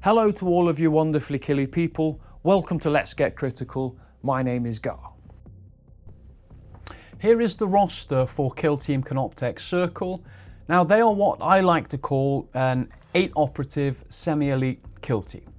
Hello to all of you wonderfully killy people. Welcome to Let's Get Critical. My name is Gar. Here is the roster for Kill Team Canoptek Circle. Now they are what I like to call an 8 operative semi-elite kill team.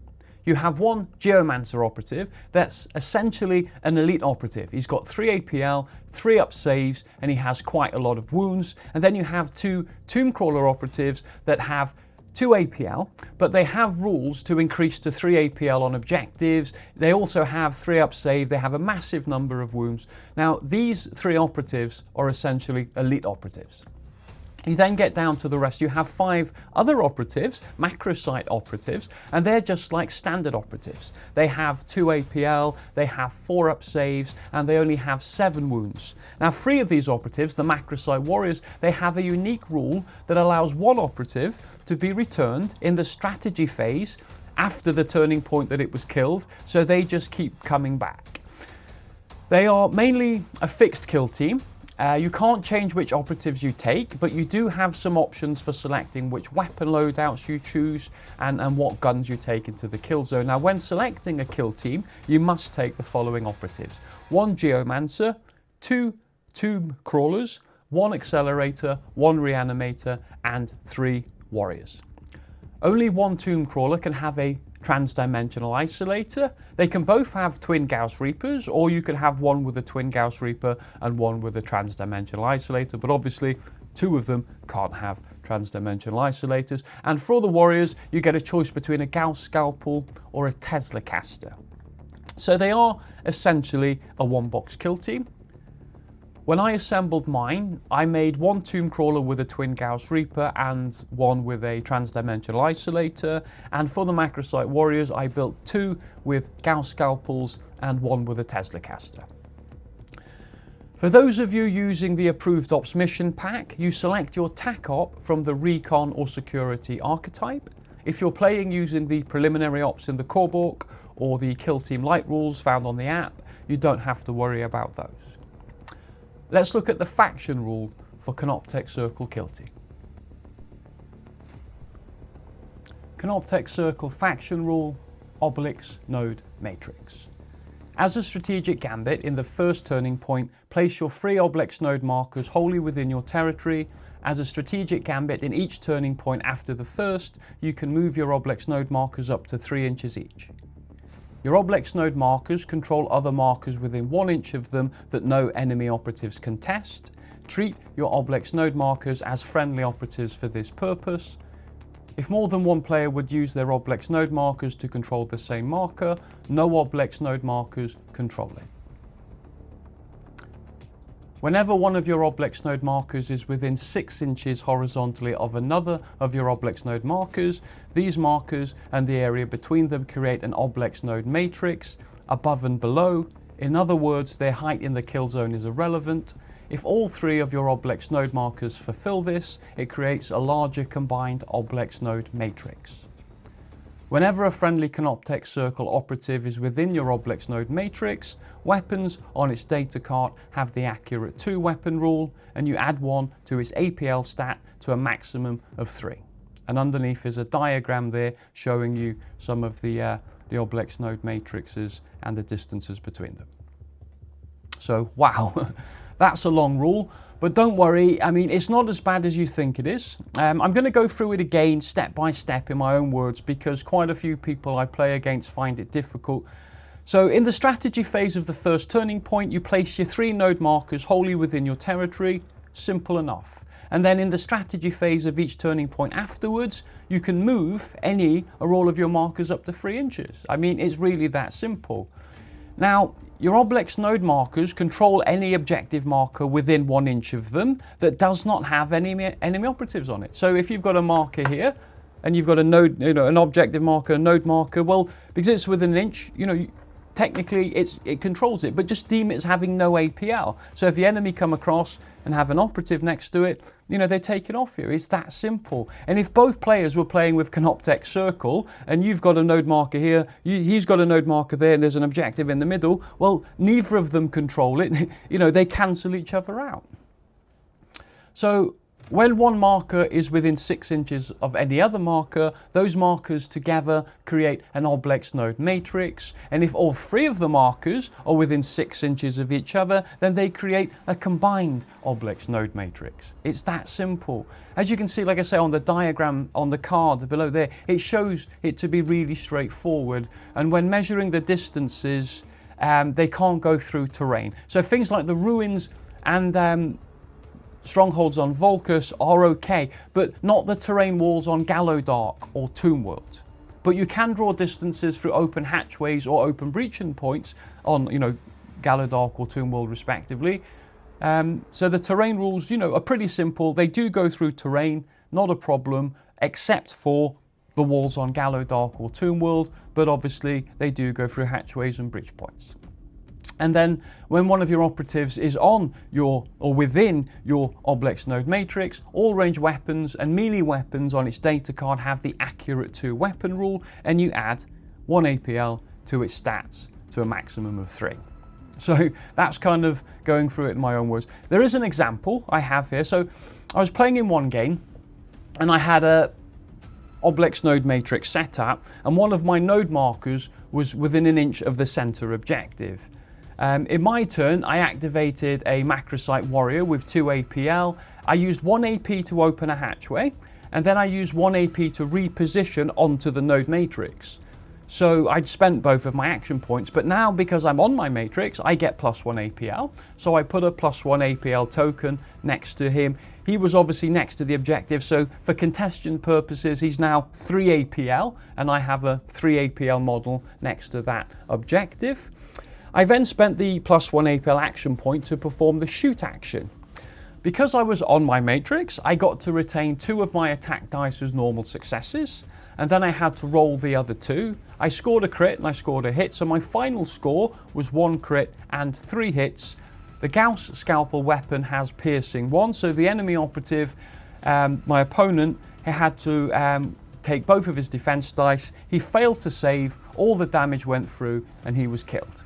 You have one Geomancer operative that's essentially an elite operative. He's got 3 APL, 3 up saves, and he has quite a lot of wounds. And then you have 2 Tomb Crawler operatives that have 2 APL, but they have rules to increase to 3 APL on objectives. They also have 3 up save. They have a massive number of wounds. Now, these 3 operatives are essentially elite operatives. You then get down to the rest. You have 5 other operatives, macrosite operatives, and they're just like standard operatives. They have 2 APL, they have 4 up saves, and they only have 7 wounds. Now 3 of these operatives, the macrosite warriors, they have a unique rule that allows 1 operative to be returned in the strategy phase after the turning point that it was killed, so they just keep coming back. They are mainly a fixed kill team. You can't change which operatives you take, but you do have some options for selecting which weapon loadouts you choose and what guns you take into the kill zone. Now, when selecting a kill team, you must take the following operatives: 1 Geomancer, 2 Tomb Crawlers, 1 Accelerator, 1 Reanimator, and 3 Warriors. Only 1 Tomb Crawler can have a Transdimensional Isolator. They can both have twin Gauss Reapers, or you can have one with a twin Gauss Reaper and one with a Transdimensional Isolator, but obviously 2 of them can't have Transdimensional Isolators. And for the Warriors, you get a choice between a Gauss Scalpel or a Tesla Caster. So they are essentially a 1-box kill team. When I assembled mine, I made 1 Tomb Crawler with a twin Gauss Reaper and 1 with a Transdimensional Isolator. And for the Macrosite Warriors, I built 2 with Gauss Scalpels and 1 with a Tesla Caster. For those of you using the Approved Ops Mission Pack, you select your TAC op from the Recon or Security archetype. If you're playing using the Preliminary Ops in the Core book or the Kill Team Light rules found on the app, you don't have to worry about those. Let's look at the faction rule for Canoptek Circle Kill Team. Canoptek Circle faction rule, Obelisk Node Matrix. As a strategic gambit, in the first turning point, place your 3 Obelisk node markers wholly within your territory. As a strategic gambit, in each turning point after the first, you can move your Obelisk node markers up to 3 inches each. Your Obelisk node markers control other markers within 1 inch of them that no enemy operatives can test. Treat your Obelisk node markers as friendly operatives for this purpose. If more than 1 player would use their Obelisk node markers to control the same marker, no Obelisk node markers control it. Whenever one of your Obelisk node markers is within 6 inches horizontally of another of your Obelisk node markers, these markers and the area between them create an Obelisk node matrix above and below. In other words, their height in the kill zone is irrelevant. If all 3 of your Obelisk node markers fulfill this, it creates a larger combined Obelisk node matrix. Whenever a friendly Canoptek Circle operative is within your Obelisk node matrix, weapons on its data card have the accurate 2 weapon rule, and you add 1 to its APL stat to a maximum of 3. And underneath is a diagram there showing you some of the Obelisk node matrices and the distances between them. So, wow, that's a long rule. But don't worry, I mean, it's not as bad as you think it is. I'm going to go through it again step by step in my own words because quite a few people I play against find it difficult. So in the strategy phase of the first turning point, you place your 3 node markers wholly within your territory. Simple enough. And then in the strategy phase of each turning point afterwards, you can move any or all of your markers up to 3 inches. I mean, it's really that simple. Now, your Obelisk node markers control any objective marker within 1 inch of them that does not have any enemy operatives on it. So if you've got a marker here and you've got a node, an objective marker, a node marker, well, because it's within 1 inch, technically it controls it, but just deem it as having no APL. So if the enemy come across and have an operative next to it, they take it off you. It's that simple. And if both players were playing with Canoptek Circle and you've got a node marker here, he's got a node marker there, and there's an objective in the middle, well, neither of them control it. They cancel each other out. So when one marker is within 6 inches of any other marker, those markers together create an oblex node matrix, and if all 3 of the markers are within 6 inches of each other, then they create a combined oblex node matrix. It's that simple. As you can see, like I say, on the diagram on the card below there, it shows it to be really straightforward, and when measuring the distances, they can't go through terrain. So things like the ruins and strongholds on Volcus are okay, but not the terrain walls on Gallowdark or Tombworld. But you can draw distances through open hatchways or open breaching points on, Gallowdark or Tombworld respectively. So the terrain rules, are pretty simple. They do go through terrain, not a problem, except for the walls on Gallowdark or Tombworld, but obviously they do go through hatchways and breach points. And then when one of your operatives is on your or within your oblex node matrix, all range weapons and melee weapons on its data card have the accurate 2 weapon rule, and you add 1 APL to its stats to a maximum of 3. So that's kind of going through it in my own words. There is an example I have here. So I was playing in one game and I had a oblex node matrix set up, and one of my node markers was within an inch of the center objective. In my turn, I activated a Macrosite Warrior with 2 APL. I used 1 AP to open a hatchway, and then I used 1 AP to reposition onto the node matrix. So I'd spent both of my action points, but now because I'm on my matrix, I get +1 APL. So I put a +1 APL token next to him. He was obviously next to the objective, so for contention purposes, he's now 3 APL, and I have a 3 APL model next to that objective. I then spent the +1 APL action point to perform the shoot action. Because I was on my matrix, I got to retain 2 of my attack dice as normal successes, and then I had to roll the other 2. I scored a crit and I scored a hit, so my final score was 1 crit and 3 hits. The Gauss Scalpel weapon has piercing 1, so the enemy operative, my opponent, had to take both of his defense dice. He failed to save, all the damage went through, and he was killed.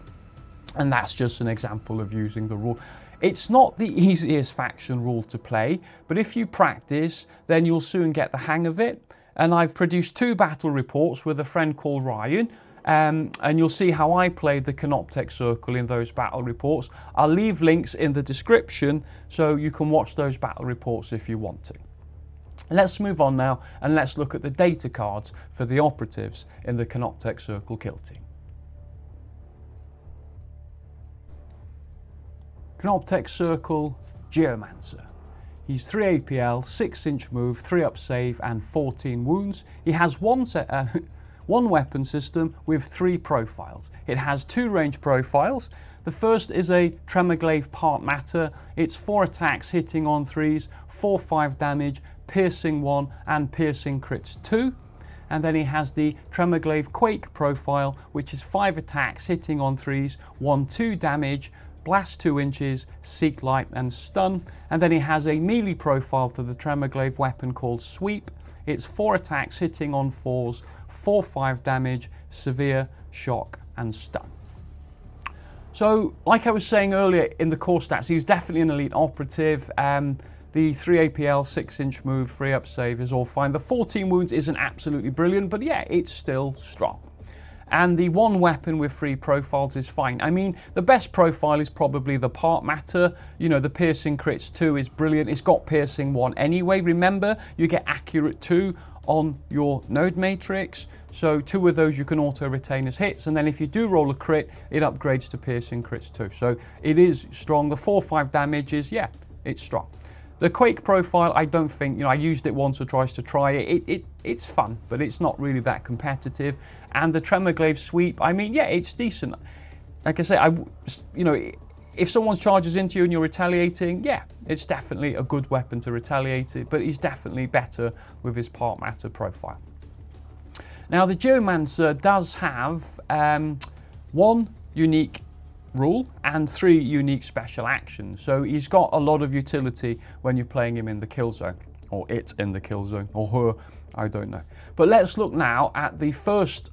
And that's just an example of using the rule. It's not the easiest faction rule to play, but if you practice, then you'll soon get the hang of it. And I've produced 2 battle reports with a friend called Ryan, and you'll see how I played the Canoptek Circle in those battle reports. I'll leave links in the description so you can watch those battle reports if you want to. Let's move on now and let's look at the data cards for the operatives in the Canoptek Circle kill team. Canoptek Circle Geomancer. He's 3 APL, 6-inch move, 3 up save and 14 wounds. He has one weapon system with 3 profiles. It has 2 range profiles. The first is a Tremorglaive Part Matter. It's 4 attacks hitting on 3s, 4/5 damage, piercing 1 and piercing crits 2. And then he has the Tremorglaive Quake profile, which is 5 attacks hitting on 3s, 1/2 damage, blast 2 inches, seek light and stun. And then he has a melee profile for the Tremorglaive weapon called Sweep. It's 4 attacks hitting on 4s, 4/5 damage, severe, shock and stun. So like I was saying earlier in the core stats, he's definitely an elite operative. The 3 APL, 6-inch move, 3 up save is all fine. The 14 wounds isn't absolutely brilliant, but yeah, it's still strong. And the 1 weapon with 3 profiles is fine. I mean, the best profile is probably the Part Matter. The piercing crits 2 is brilliant. It's got piercing 1 anyway. Remember, you get accurate 2 on your node matrix. So 2 of those you can auto retain as hits. And then if you do roll a crit, it upgrades to piercing crits 2. So it is strong. The 4/5 damage is, yeah, it's strong. The Quake profile, I don't think, I used it once or twice to try it. It's fun, but it's not really that competitive. And the Tremorglaive Sweep, I mean, yeah, it's decent. Like I say, if someone charges into you and you're retaliating, yeah, it's definitely a good weapon to retaliate it, but he's definitely better with his Part Matter profile. Now, the Geomancer does have 1 unique rule and 3 unique special actions. So he's got a lot of utility when you're playing him in the kill zone, or it's in the kill zone, or her, I don't know. But let's look now at the first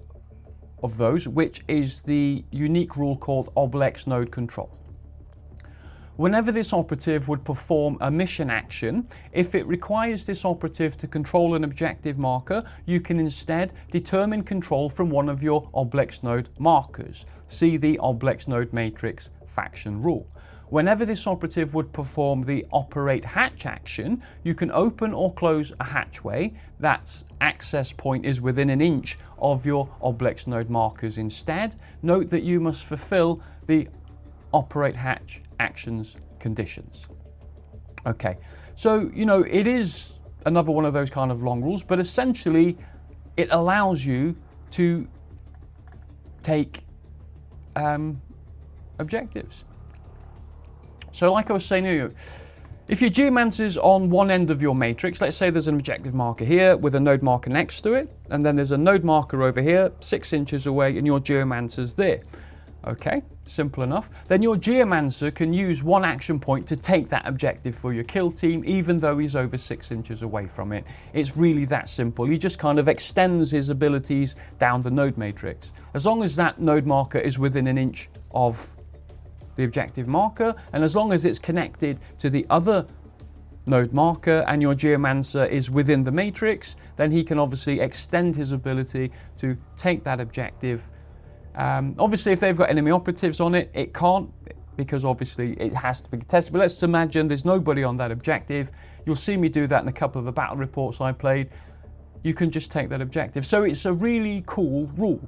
of those, which is the unique rule called Oblex Node Control. Whenever this operative would perform a mission action, if it requires this operative to control an objective marker, you can instead determine control from one of your Obelisk node markers. See the Obelisk node matrix faction rule. Whenever this operative would perform the operate hatch action, you can open or close a hatchway. That access point is within an inch of your Obelisk node markers instead. Note that you must fulfill the operate hatch actions conditions. Okay, so it is another one of those kind of long rules, but essentially it allows you to take objectives. So like I was saying, if your Geomancer's on one end of your matrix, let's say there's an objective marker here with a node marker next to it, and then there's a node marker over here 6 inches away, and your Geomancer's there. Okay, simple enough. Then your Geomancer can use one action point to take that objective for your kill team, even though he's over 6 inches away from it. It's really that simple. He just kind of extends his abilities down the node matrix. As long as that node marker is within an inch of the objective marker, and as long as it's connected to the other node marker and your Geomancer is within the matrix, then he can obviously extend his ability to take that objective. Obviously if they've got enemy operatives on it, it can't, because obviously it has to be contested. But let's imagine there's nobody on that objective. You'll see me do that in a couple of the battle reports I played. You can just take that objective. So it's a really cool rule.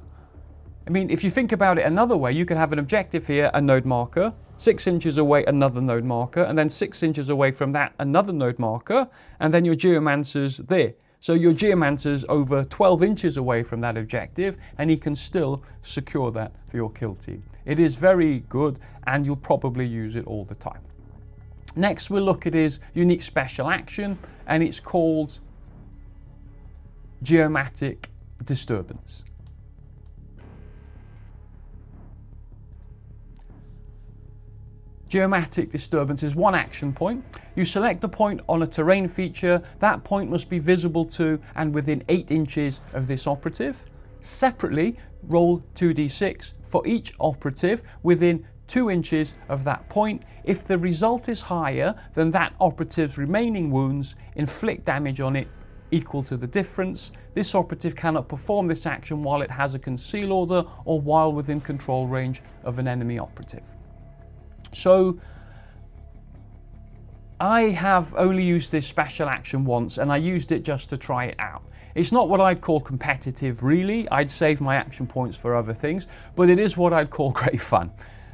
I mean, if you think about it another way, you can have an objective here, a node marker, 6 inches away another node marker, and then 6 inches away from that another node marker, and then your Geomancer's there. So your Geomancer's over 12 inches away from that objective, and he can still secure that for your kill team. It is very good, and you'll probably use it all the time. Next, we'll look at his unique special action, and it's called Geomatic Disturbance. Geomatic Disturbance is one action point. You select a point on a terrain feature. That point must be visible to and within 8 inches of this operative. Separately, roll 2d6 for each operative within 2 inches of that point. If the result is higher than that operative's remaining wounds, inflict damage on it equal to the difference. This operative cannot perform this action while it has a conceal order or while within control range of an enemy operative. So I have only used this special action once, and I used it just to try it out. It's not what I'd call competitive really. I'd save my action points for other things, but it is what I'd call great fun.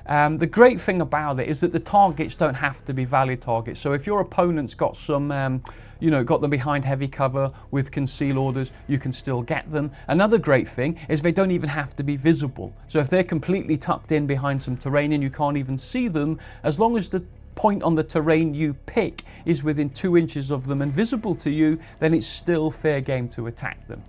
The great thing about it is that the targets don't have to be valid targets. So if your opponent's got some, got them behind heavy cover with conceal orders, you can still get them. Another great thing is they don't even have to be visible. So if they're completely tucked in behind some terrain and you can't even see them, as long as the point on the terrain you pick is within 2 inches of them and visible to you, then it's still fair game to attack them.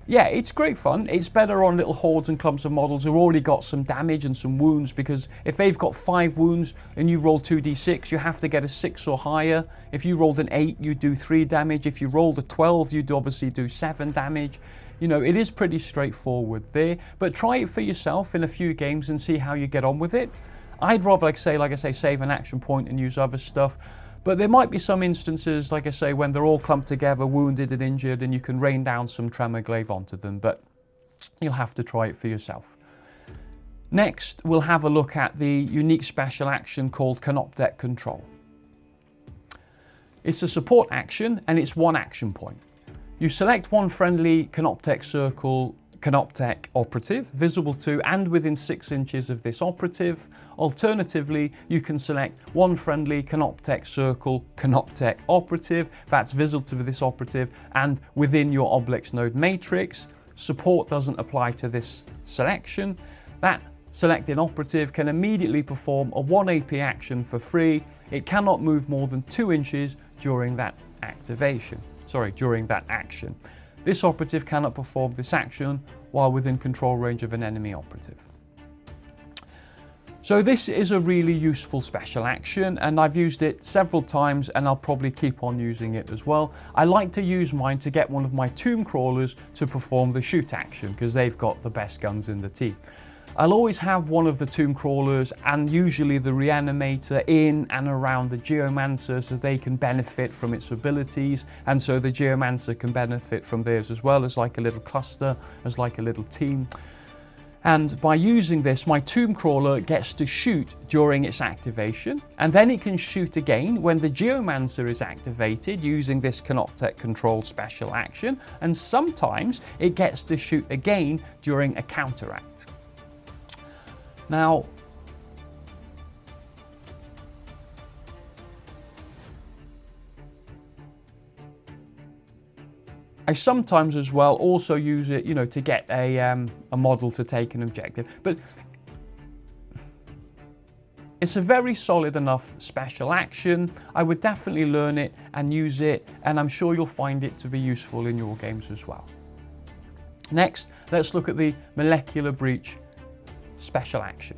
Yeah, it's great fun. It's better on little hordes and clumps of models who've already got some damage and some wounds, because if they've got 5 wounds and you roll 2d6, you have to get a 6 or higher. If you rolled an 8, you do 3 damage. If you rolled a 12, you'd obviously do 7 damage. It is pretty straightforward there, but try it for yourself in a few games and see how you get on with it. I'd rather, like I say, save an action point and use other stuff. But there might be some instances, like I say, when they're all clumped together, wounded and injured, and you can rain down some Tremorglaive onto them, but you'll have to try it for yourself. Next, we'll have a look at the unique special action called Canoptek Control. It's a support action, and it's one action point. You select one friendly Canoptek Circle Canoptek operative, visible to and within 6 inches of this operative. Alternatively, you can select one friendly Canoptek Circle Canoptek operative that's visible to this operative and within your Obelisk node matrix. Support doesn't apply to this selection. That selected operative can immediately perform a 1 AP action for free. It cannot move more than 2 inches during that action. This operative cannot perform this action while within control range of an enemy operative. So this is a really useful special action, and I've used it several times, and I'll probably keep on using it as well. I like to use mine to get one of my tomb crawlers to perform the shoot action, because they've got the best guns in the team. I'll always have one of the tomb crawlers and usually the Reanimator in and around the Geomancer so they can benefit from its abilities, and so the Geomancer can benefit from theirs as well, as like a little cluster, as like a little team. And by using this, my tomb crawler gets to shoot during its activation, and then it can shoot again when the Geomancer is activated using this Canoptek controlled special action, and sometimes it gets to shoot again during a counteract. Now, I sometimes as well also use it, to get a model to take an objective. But it's a very solid enough special action. I would definitely learn it and use it, and I'm sure you'll find it to be useful in your games as well. Next, let's look at the Molecular Breach special action.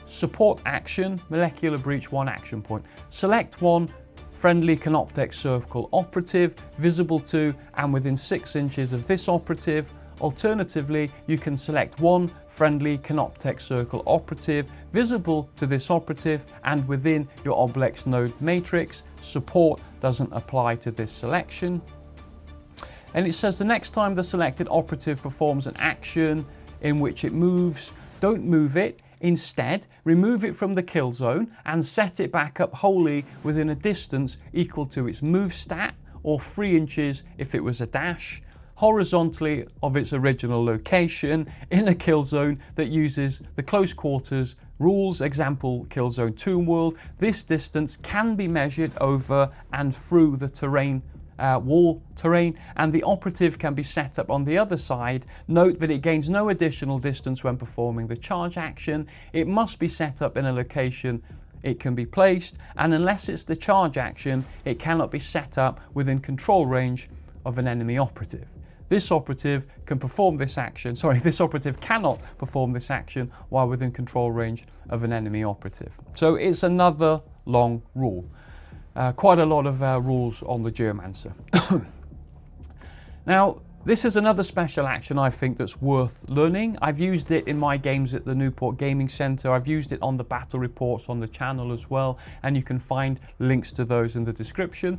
Support action, Molecular Breach 1 action point. Select one friendly Canoptek Circle operative visible to and within 6 inches of this operative. Alternatively, you can select one friendly Canoptek Circle operative visible to this operative and within your Obelisk node matrix. Support doesn't apply to this selection. And it says the next time the selected operative performs an action in which it moves, don't move it. Instead, remove it from the kill zone and set it back up wholly within a distance equal to its move stat, or 3 inches if it was a dash, horizontally of its original location in a kill zone that uses the close quarters rules, example kill zone Tomb World. This distance can be measured over and through the terrain, wall terrain, and the operative can be set up on the other side. Note that it gains no additional distance when performing the charge action. It must be set up in a location it can be placed, and unless it's the charge action, it cannot be set up within control range of an enemy operative. This operative can perform this action, this operative cannot perform this action while within control range of an enemy operative. So it's another long rule. Quite a lot of rules on the Geomancer. Now, this is another special action I think that's worth learning. I've used it in my games at the Newport Gaming Centre. I've used it on the battle reports on the channel as well, and you can find links to those in the description.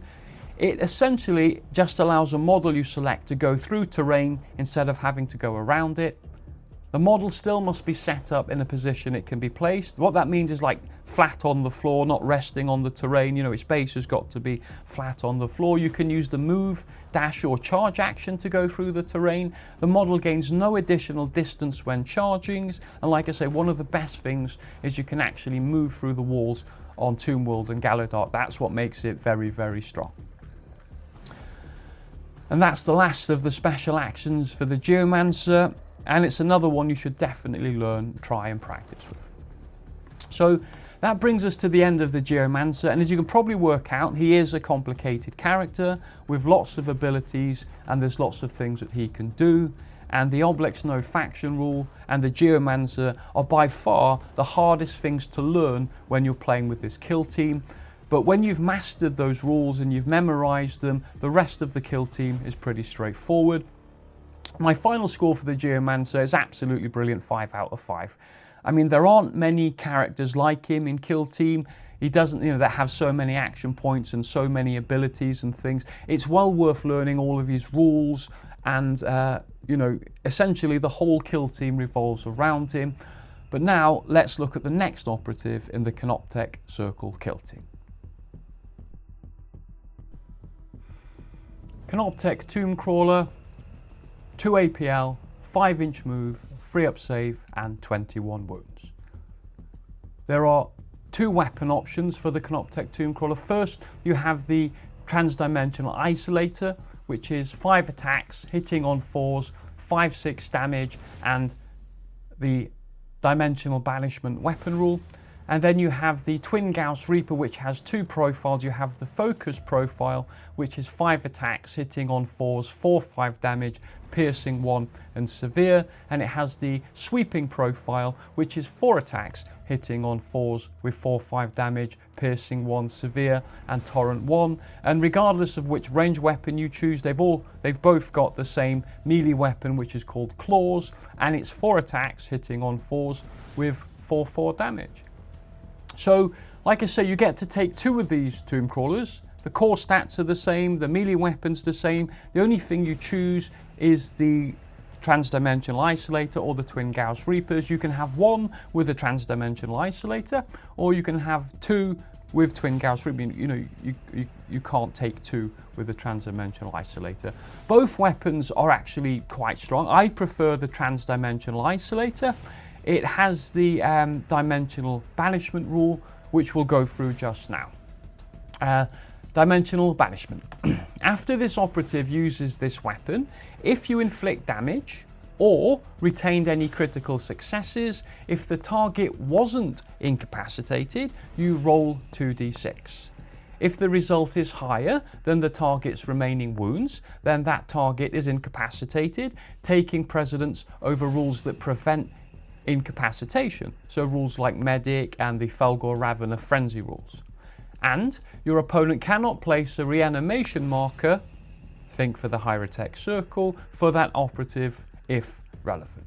It essentially just allows a model you select to go through terrain instead of having to go around it. The model still must be set up in a position it can be placed. What that means is like flat on the floor, not resting on the terrain. Its base has got to be flat on the floor. You can use the move, dash or charge action to go through the terrain. The model gains no additional distance when charging. And like I say, one of the best things is you can actually move through the walls on Tomb World and Gallowdark. That's what makes it very, very strong. And that's the last of the special actions for the Geomancer. And it's another one you should definitely learn, try and practice with. So that brings us to the end of the Geomancer, and as you can probably work out, he is a complicated character with lots of abilities, and there's lots of things that he can do. And the Obelisk node faction rule and the Geomancer are by far the hardest things to learn when you're playing with this kill team. But when you've mastered those rules and you've memorized them, the rest of the kill team is pretty straightforward. My final score for the Geomancer is absolutely brilliant, 5 out of 5. I mean, there aren't many characters like him in Kill Team. He doesn't, that have so many action points and so many abilities and things. It's well worth learning all of his rules, and essentially the whole Kill Team revolves around him. But now let's look at the next operative in the Canoptek Circle Kill Team. Canoptek Tomb Crawler, 2 APL, 5-inch move, 3 up save and 21 wounds. There are 2 weapon options for the Canoptek Tomb Crawler. First, you have the Transdimensional Accelerator, which is 5 attacks, hitting on 4s, 5/6 damage, and the Dimensional Banishment weapon rule. And then you have the Twin Gauss Reaper, which has 2 profiles. You have the Focus profile, which is 5 attacks, hitting on 4s, 4/5 damage, piercing 1 and severe. And it has the Sweeping profile, which is 4 attacks, hitting on 4s with 4/5 damage, piercing 1, severe, and torrent 1. And regardless of which range weapon you choose, they've both got the same melee weapon, which is called claws, and it's 4 attacks hitting on 4s with 4/4 damage. So, like I say, you get to take 2 of these tomb crawlers. The core stats are the same, the melee weapon's the same. The only thing you choose is the Transdimensional Isolator or the Twin Gauss Reapers. You can have 1 with a Transdimensional Isolator, or you can have 2 with Twin Gauss Reaper. You know, you can't take 2 with a Transdimensional Isolator. Both weapons are actually quite strong. I prefer the Transdimensional Isolator. It has the Dimensional Banishment rule, which we'll go through just now. Dimensional Banishment. After this operative uses this weapon, if you inflict damage or retained any critical successes, if the target wasn't incapacitated, you roll 2d6. If the result is higher than the target's remaining wounds, then that target is incapacitated, taking precedence over rules that prevent incapacitation. So rules like Medic and the Felgor Ravener Frenzy rules. And your opponent cannot place a reanimation marker, think for the Hypershielding Circle, for that operative if relevant.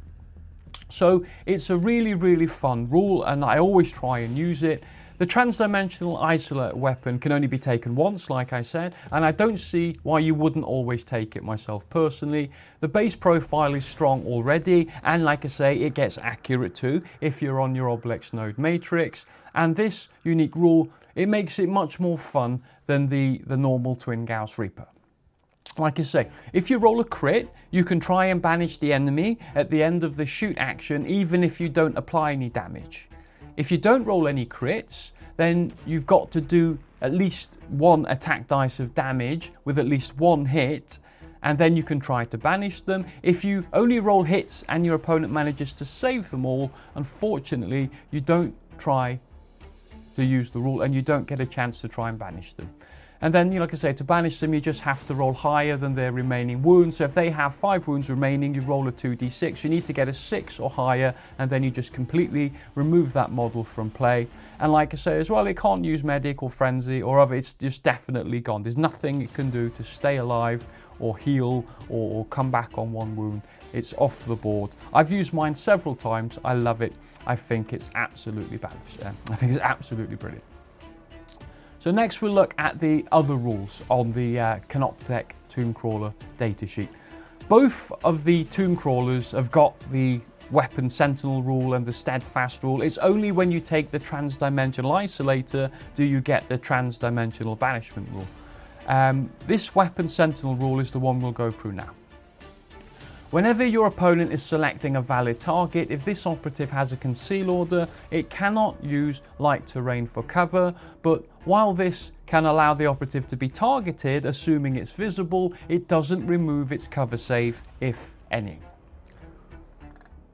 So it's a really, really fun rule, and I always try and use it. The Transdimensional Isolator weapon can only be taken once, like I said, and I don't see why you wouldn't always take it myself personally. The base profile is strong already, and like I say, it gets accurate too if you're on your Obelisk node matrix. And this unique rule, it makes it much more fun than the normal Twin Gauss Reaper. Like I say, if you roll a crit, you can try and banish the enemy at the end of the shoot action, even if you don't apply any damage. If you don't roll any crits, then you've got to do at least 1 attack dice of damage with at least 1 hit, and then you can try to banish them. If you only roll hits and your opponent manages to save them all, unfortunately, you don't try to use the rule and you don't get a chance to try and banish them. And then, like I say, to banish them, you just have to roll higher than their remaining wounds. So if they have 5 wounds remaining, you roll a 2d6. You need to get a 6 or higher, and then you just completely remove that model from play. And like I say as well, it can't use Medic or Frenzy or other. It's just definitely gone. There's nothing it can do to stay alive or heal or come back on 1 wound. It's off the board. I've used mine several times. I love it. I think it's absolutely balanced. I think it's absolutely brilliant. So next we'll look at the other rules on the Canoptek Tomb Crawler datasheet. Both of the Tomb Crawlers have got the Weapon Sentinel rule and the Steadfast rule. It's only when you take the Transdimensional Isolator do you get the Transdimensional Banishment rule. This Weapon Sentinel rule is the one we'll go through now. Whenever your opponent is selecting a valid target, if this operative has a conceal order, it cannot use light terrain for cover, but while this can allow the operative to be targeted, assuming it's visible, it doesn't remove its cover save, if any.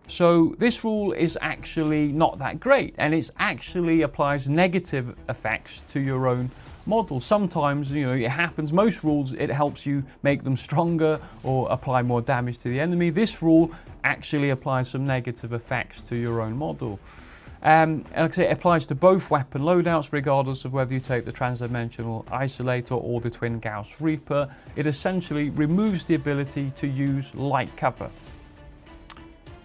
So this rule is actually not that great, and it actually applies negative effects to your own model. Sometimes, you know, it happens. Most rules, it helps you make them stronger or apply more damage to the enemy. This rule actually applies some negative effects to your own model. And like I say, it applies to both weapon loadouts, regardless of whether you take the Transdimensional Isolator or the Twin Gauss Reaper. It essentially removes the ability to use light cover.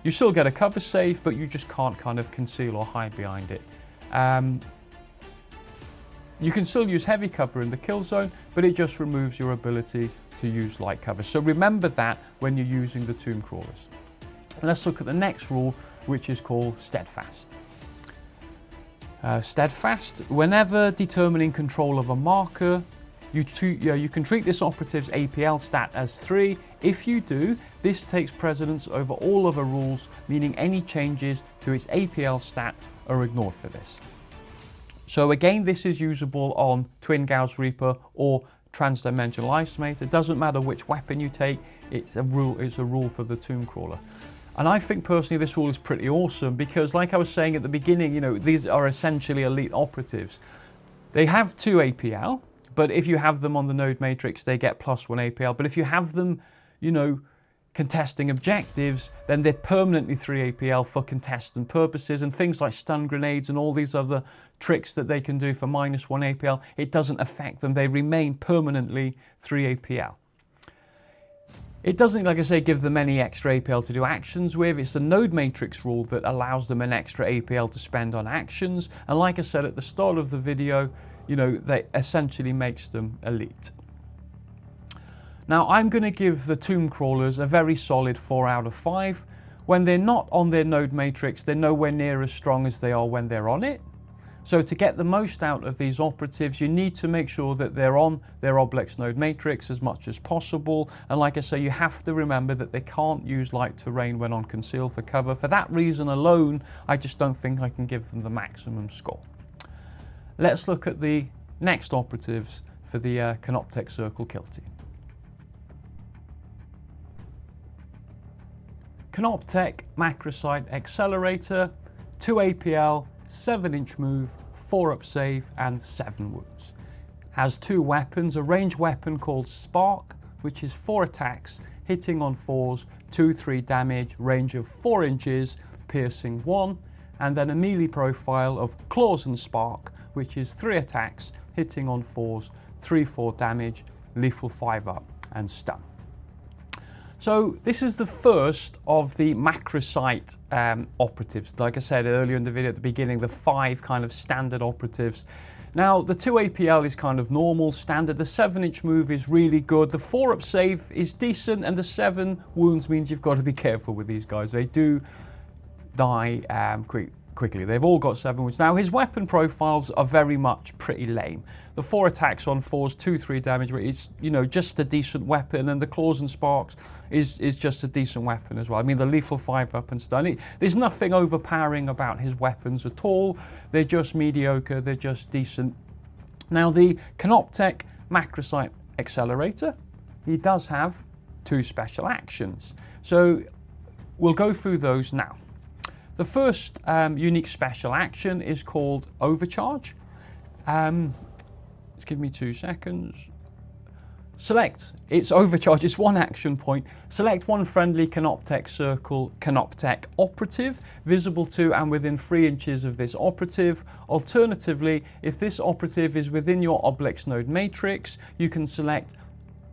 You still get a cover save, but you just can't kind of conceal or hide behind it. You can still use heavy cover in the kill zone, but it just removes your ability to use light cover. So remember that when you're using the Tomb Crawlers. Let's look at the next rule, which is called Steadfast. Steadfast, whenever determining control of a marker, you can treat this operative's APL stat as 3. If you do, this takes precedence over all other rules, meaning any changes to its APL stat are ignored for this. So again, this is usable on Twin Gauss Reaper or Transdimensional Animate. It doesn't matter which weapon you take, it's a rule for the Tomb Crawler. And I think personally this rule is pretty awesome because, like I was saying at the beginning, you know, these are essentially elite operatives. They have 2 APL, but if you have them on the node matrix, they get +1 APL. But if you have them, you know, contesting objectives, then they're permanently 3 APL for contestant purposes, and things like stun grenades and all these other tricks that they can do for -1 APL, it doesn't affect them. They remain permanently 3 APL. It doesn't, like I say, give them any extra APL to do actions with. It's the node matrix rule that allows them an extra APL to spend on actions. And like I said at the start of the video, you know, that essentially makes them elite. Now I'm going to give the tomb crawlers a very solid 4 out of 5. When they're not on their node matrix, they're nowhere near as strong as they are when they're on it. So to get the most out of these operatives, you need to make sure that they're on their Obelisk node matrix as much as possible. And like I say, you have to remember that they can't use light terrain when on conceal for cover. For that reason alone, I just don't think I can give them the maximum score. Let's look at the next operatives for the Canoptek Circle kill team. Canoptek Macrosite Accelerator, 2 APL, 7-inch move, 4 up save and 7 wounds. Has 2 weapons, a ranged weapon called Spark, which is 4 attacks, hitting on 4s, 2-3 damage, range of 4 inches, piercing 1, and then a melee profile of Claws and Spark, which is 3 attacks, hitting on 4s, 3-4 damage, lethal 5 up and stun. So this is the first of the macrosite operatives. Like I said earlier in the video at the beginning, the 5 kind of standard operatives. Now the 2 APL is kind of normal, standard. The 7-inch move is really good. The 4 up save is decent, and the 7 wounds means you've got to be careful with these guys. They do die quickly. They've all got 7 wounds. Now his weapon profiles are very much pretty lame. The 4 attacks on 4s, 2-3 damage is, you know, just a decent weapon, and the Claws and Sparks is just a decent weapon as well. I mean, the lethal 5 up and stun. There's nothing overpowering about his weapons at all. They're just mediocre. They're just decent. Now the Canoptek Macrosite Accelerator, he does have 2 special actions. So we'll go through those now. The first unique special action is called Overcharge. Just give me 2 seconds. Select, it's Overcharge, it's 1 action point. Select 1 friendly Canoptek Circle Canoptek operative, visible to and within 3 inches of this operative. Alternatively, if this operative is within your Obelisk node matrix, you can select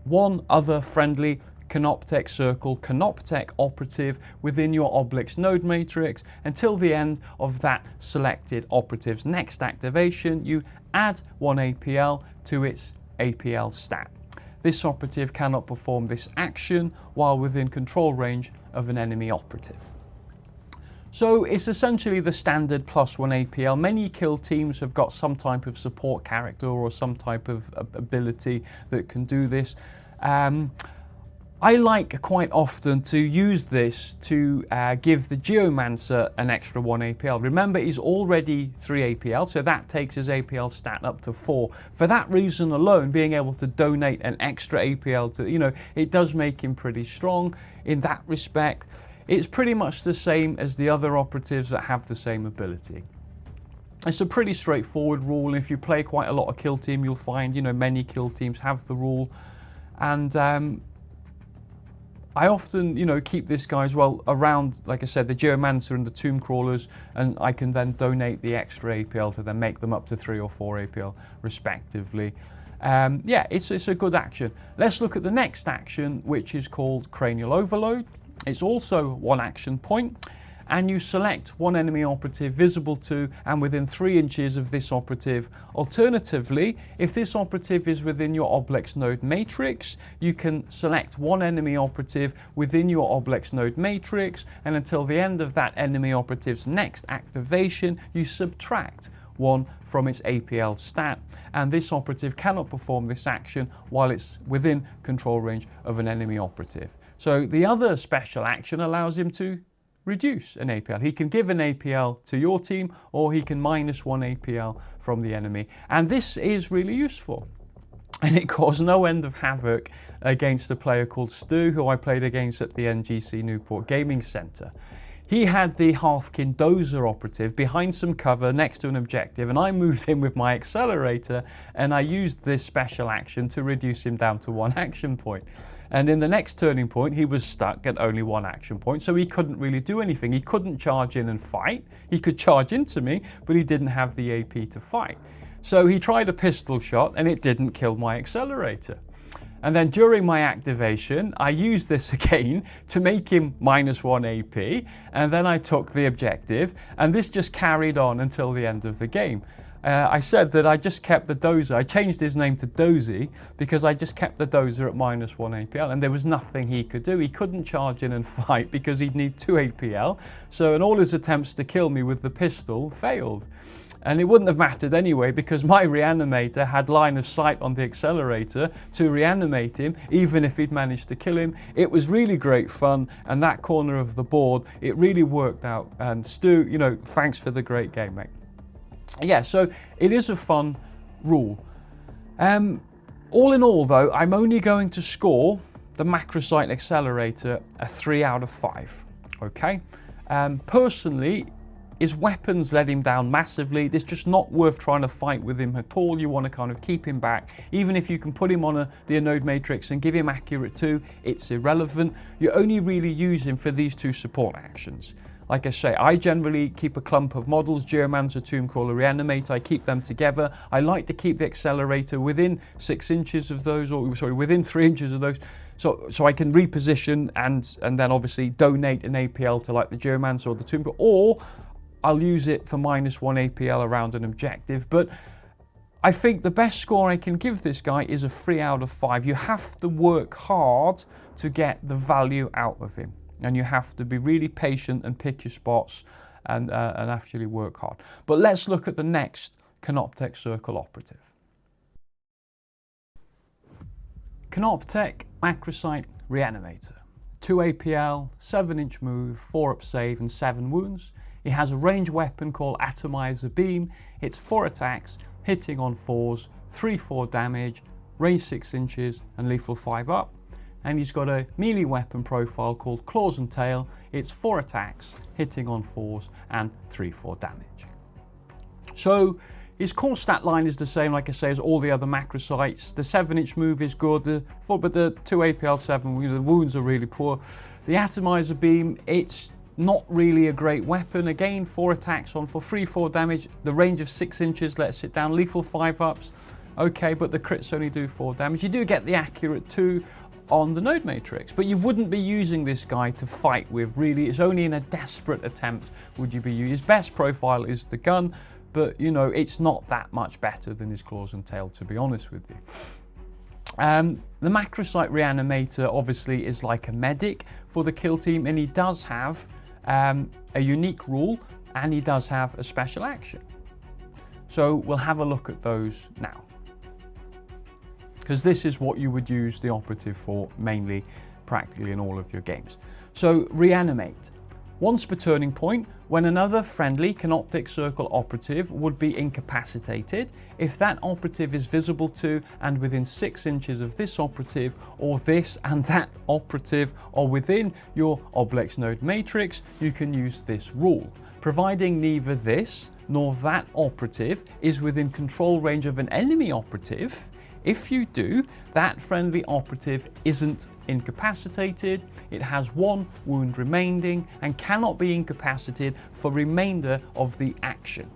1 other friendly Canoptek Circle Canoptek operative within your Obelisk node matrix. Until the end of that selected operative's next activation, you add 1 APL to its APL stat. This operative cannot perform this action while within control range of an enemy operative. So it's essentially the standard +1 APL. Many kill teams have got some type of support character or some type of ability that can do this. I like quite often to use this to give the Geomancer an extra 1 APL. Remember, he's already 3 APL, so that takes his APL stat up to 4. For that reason alone, being able to donate an extra APL to, you know, it does make him pretty strong in that respect. It's pretty much the same as the other operatives that have the same ability. It's a pretty straightforward rule. If you play quite a lot of kill team, you'll find, you know, many kill teams have the rule. And I often, you know, keep this guy as well around, like I said, the Geomancer and the Tomb Crawlers, and I can then donate the extra APL to then make them up to 3 or 4 APL respectively. Yeah, it's a good action. Let's look at the next action, which is called Cranial Overload. It's also 1 action point, and you select 1 enemy operative visible to and within 3 inches of this operative. Alternatively, if this operative is within your Obelisk node matrix, you can select 1 enemy operative within your Obelisk node matrix, and until the end of that enemy operative's next activation, you subtract 1 from its APL stat, and this operative cannot perform this action while it's within control range of an enemy operative. So the other special action allows him to reduce an APL. He can give an APL to your team, or he can -1 APL from the enemy. And this is really useful. And it caused no end of havoc against a player called Stu, who I played against at the NGC Newport Gaming Centre. He had the Hearthkin Dozer operative behind some cover next to an objective, and I moved in with my Accelerator, and I used this special action to reduce him down to 1 action point. And in the next turning point, he was stuck at only 1 action point, so he couldn't really do anything. He couldn't charge in and fight. He could charge into me, but he didn't have the AP to fight. So he tried a pistol shot, and it didn't kill my Accelerator. And then during my activation, I used this again to make him -1 AP, and then I took the objective, and this just carried on until the end of the game. I said that I just kept the Dozer. I changed his name to Dozy because I just kept the Dozer at -1 APL, and there was nothing he could do. He couldn't charge in and fight because he'd need 2 APL. So, and all his attempts to kill me with the pistol failed. And it wouldn't have mattered anyway because my Reanimator had line of sight on the Accelerator to reanimate him, even if he'd managed to kill him. It was really great fun, and that corner of the board, it really worked out. And Stu, you know, thanks for the great game, mate. Yeah, so it is a fun rule. All in all, though, I'm only going to score the Macrosite Accelerator a 3 out of 5. Okay? Personally, his weapons let him down massively. It's just not worth trying to fight with him at all. You want to kind of keep him back. Even if you can put him on the Anode Matrix and give him accurate 2, it's irrelevant. You only really use him for these 2 support actions. Like I say, I generally keep a clump of models, Geomancer, Tombcrawler, Reanimator. I keep them together. I like to keep the Accelerator within 6 inches of those, or sorry, within 3 inches of those, so I can reposition and then obviously donate an APL to like the Geomancer or the Tombcrawler, or I'll use it for -1 APL around an objective. But I think the best score I can give this guy is a 3 out of 5. You have to work hard to get the value out of him. And you have to be really patient and pick your spots and actually work hard. But let's look at the next Canoptek Circle operative. Canoptek Macrosite Reanimator. 2 APL, 7-inch move, 4 up save and 7 wounds. He has a range weapon called Atomizer Beam. It's 4 attacks, hitting on 4s, 3-4 damage, range 6 inches and lethal 5 up. And he's got a melee weapon profile called Claws and Tail. It's 4 attacks, hitting on 4s and 3-4 damage. So his core stat line is the same, like I say, as all the other Macrosites. The 7-inch move is good, but the 2 APL 7, the wounds are really poor. The Atomizer Beam, it's not really a great weapon. Again, 4 attacks on for 3-4 damage. The range of 6 inches lets it down. Lethal 5 ups, okay, but the crits only do 4 damage. You do get the accurate 2 on the Node Matrix, but you wouldn't be using this guy to fight with, really. It's only in a desperate attempt would you be using. His best profile is the gun, but you know, it's not that much better than his Claws and Tail, to be honest with you. The Macrosite Reanimator obviously is like a medic for the kill team, and he does have a unique rule, and he does have a special action. So we'll have a look at those now, because this is what you would use the operative for mainly, practically in all of your games. So Reanimate. Once per turning point, when another friendly Canoptek Circle operative would be incapacitated, if that operative is visible to and within 6 inches of this operative, or this and that operative are within your Obelisk Node Matrix, you can use this rule. Providing neither this nor that operative is within control range of an enemy operative, if you do, that friendly operative isn't incapacitated, it has 1 wound remaining and cannot be incapacitated for remainder of the action.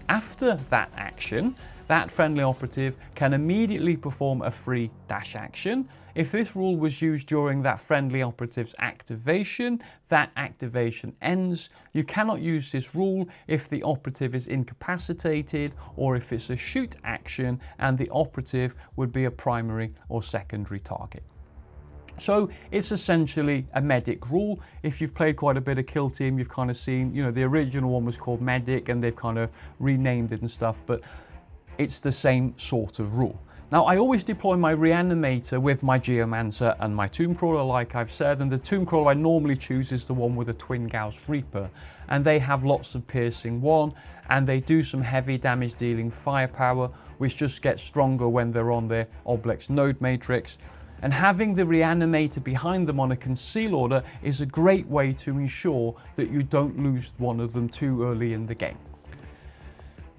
After that action, that friendly operative can immediately perform a free dash action. If this rule was used during that friendly operative's activation, that activation ends. You cannot use this rule if the operative is incapacitated or if it's a shoot action and the operative would be a primary or secondary target. So it's essentially a medic rule. If you've played quite a bit of Kill Team, you've kind of seen, you know, the original one was called Medic and they've kind of renamed it and stuff, but it's the same sort of rule. Now, I always deploy my Reanimator with my Geomancer and my Tombcrawler, like I've said, and the Tombcrawler I normally choose is the one with a Twin Gauss Reaper, and they have lots of piercing 1, and they do some heavy damage dealing firepower, which just gets stronger when they're on their Obelisk Node Matrix. And having the Reanimator behind them on a conceal order is a great way to ensure that you don't lose one of them too early in the game.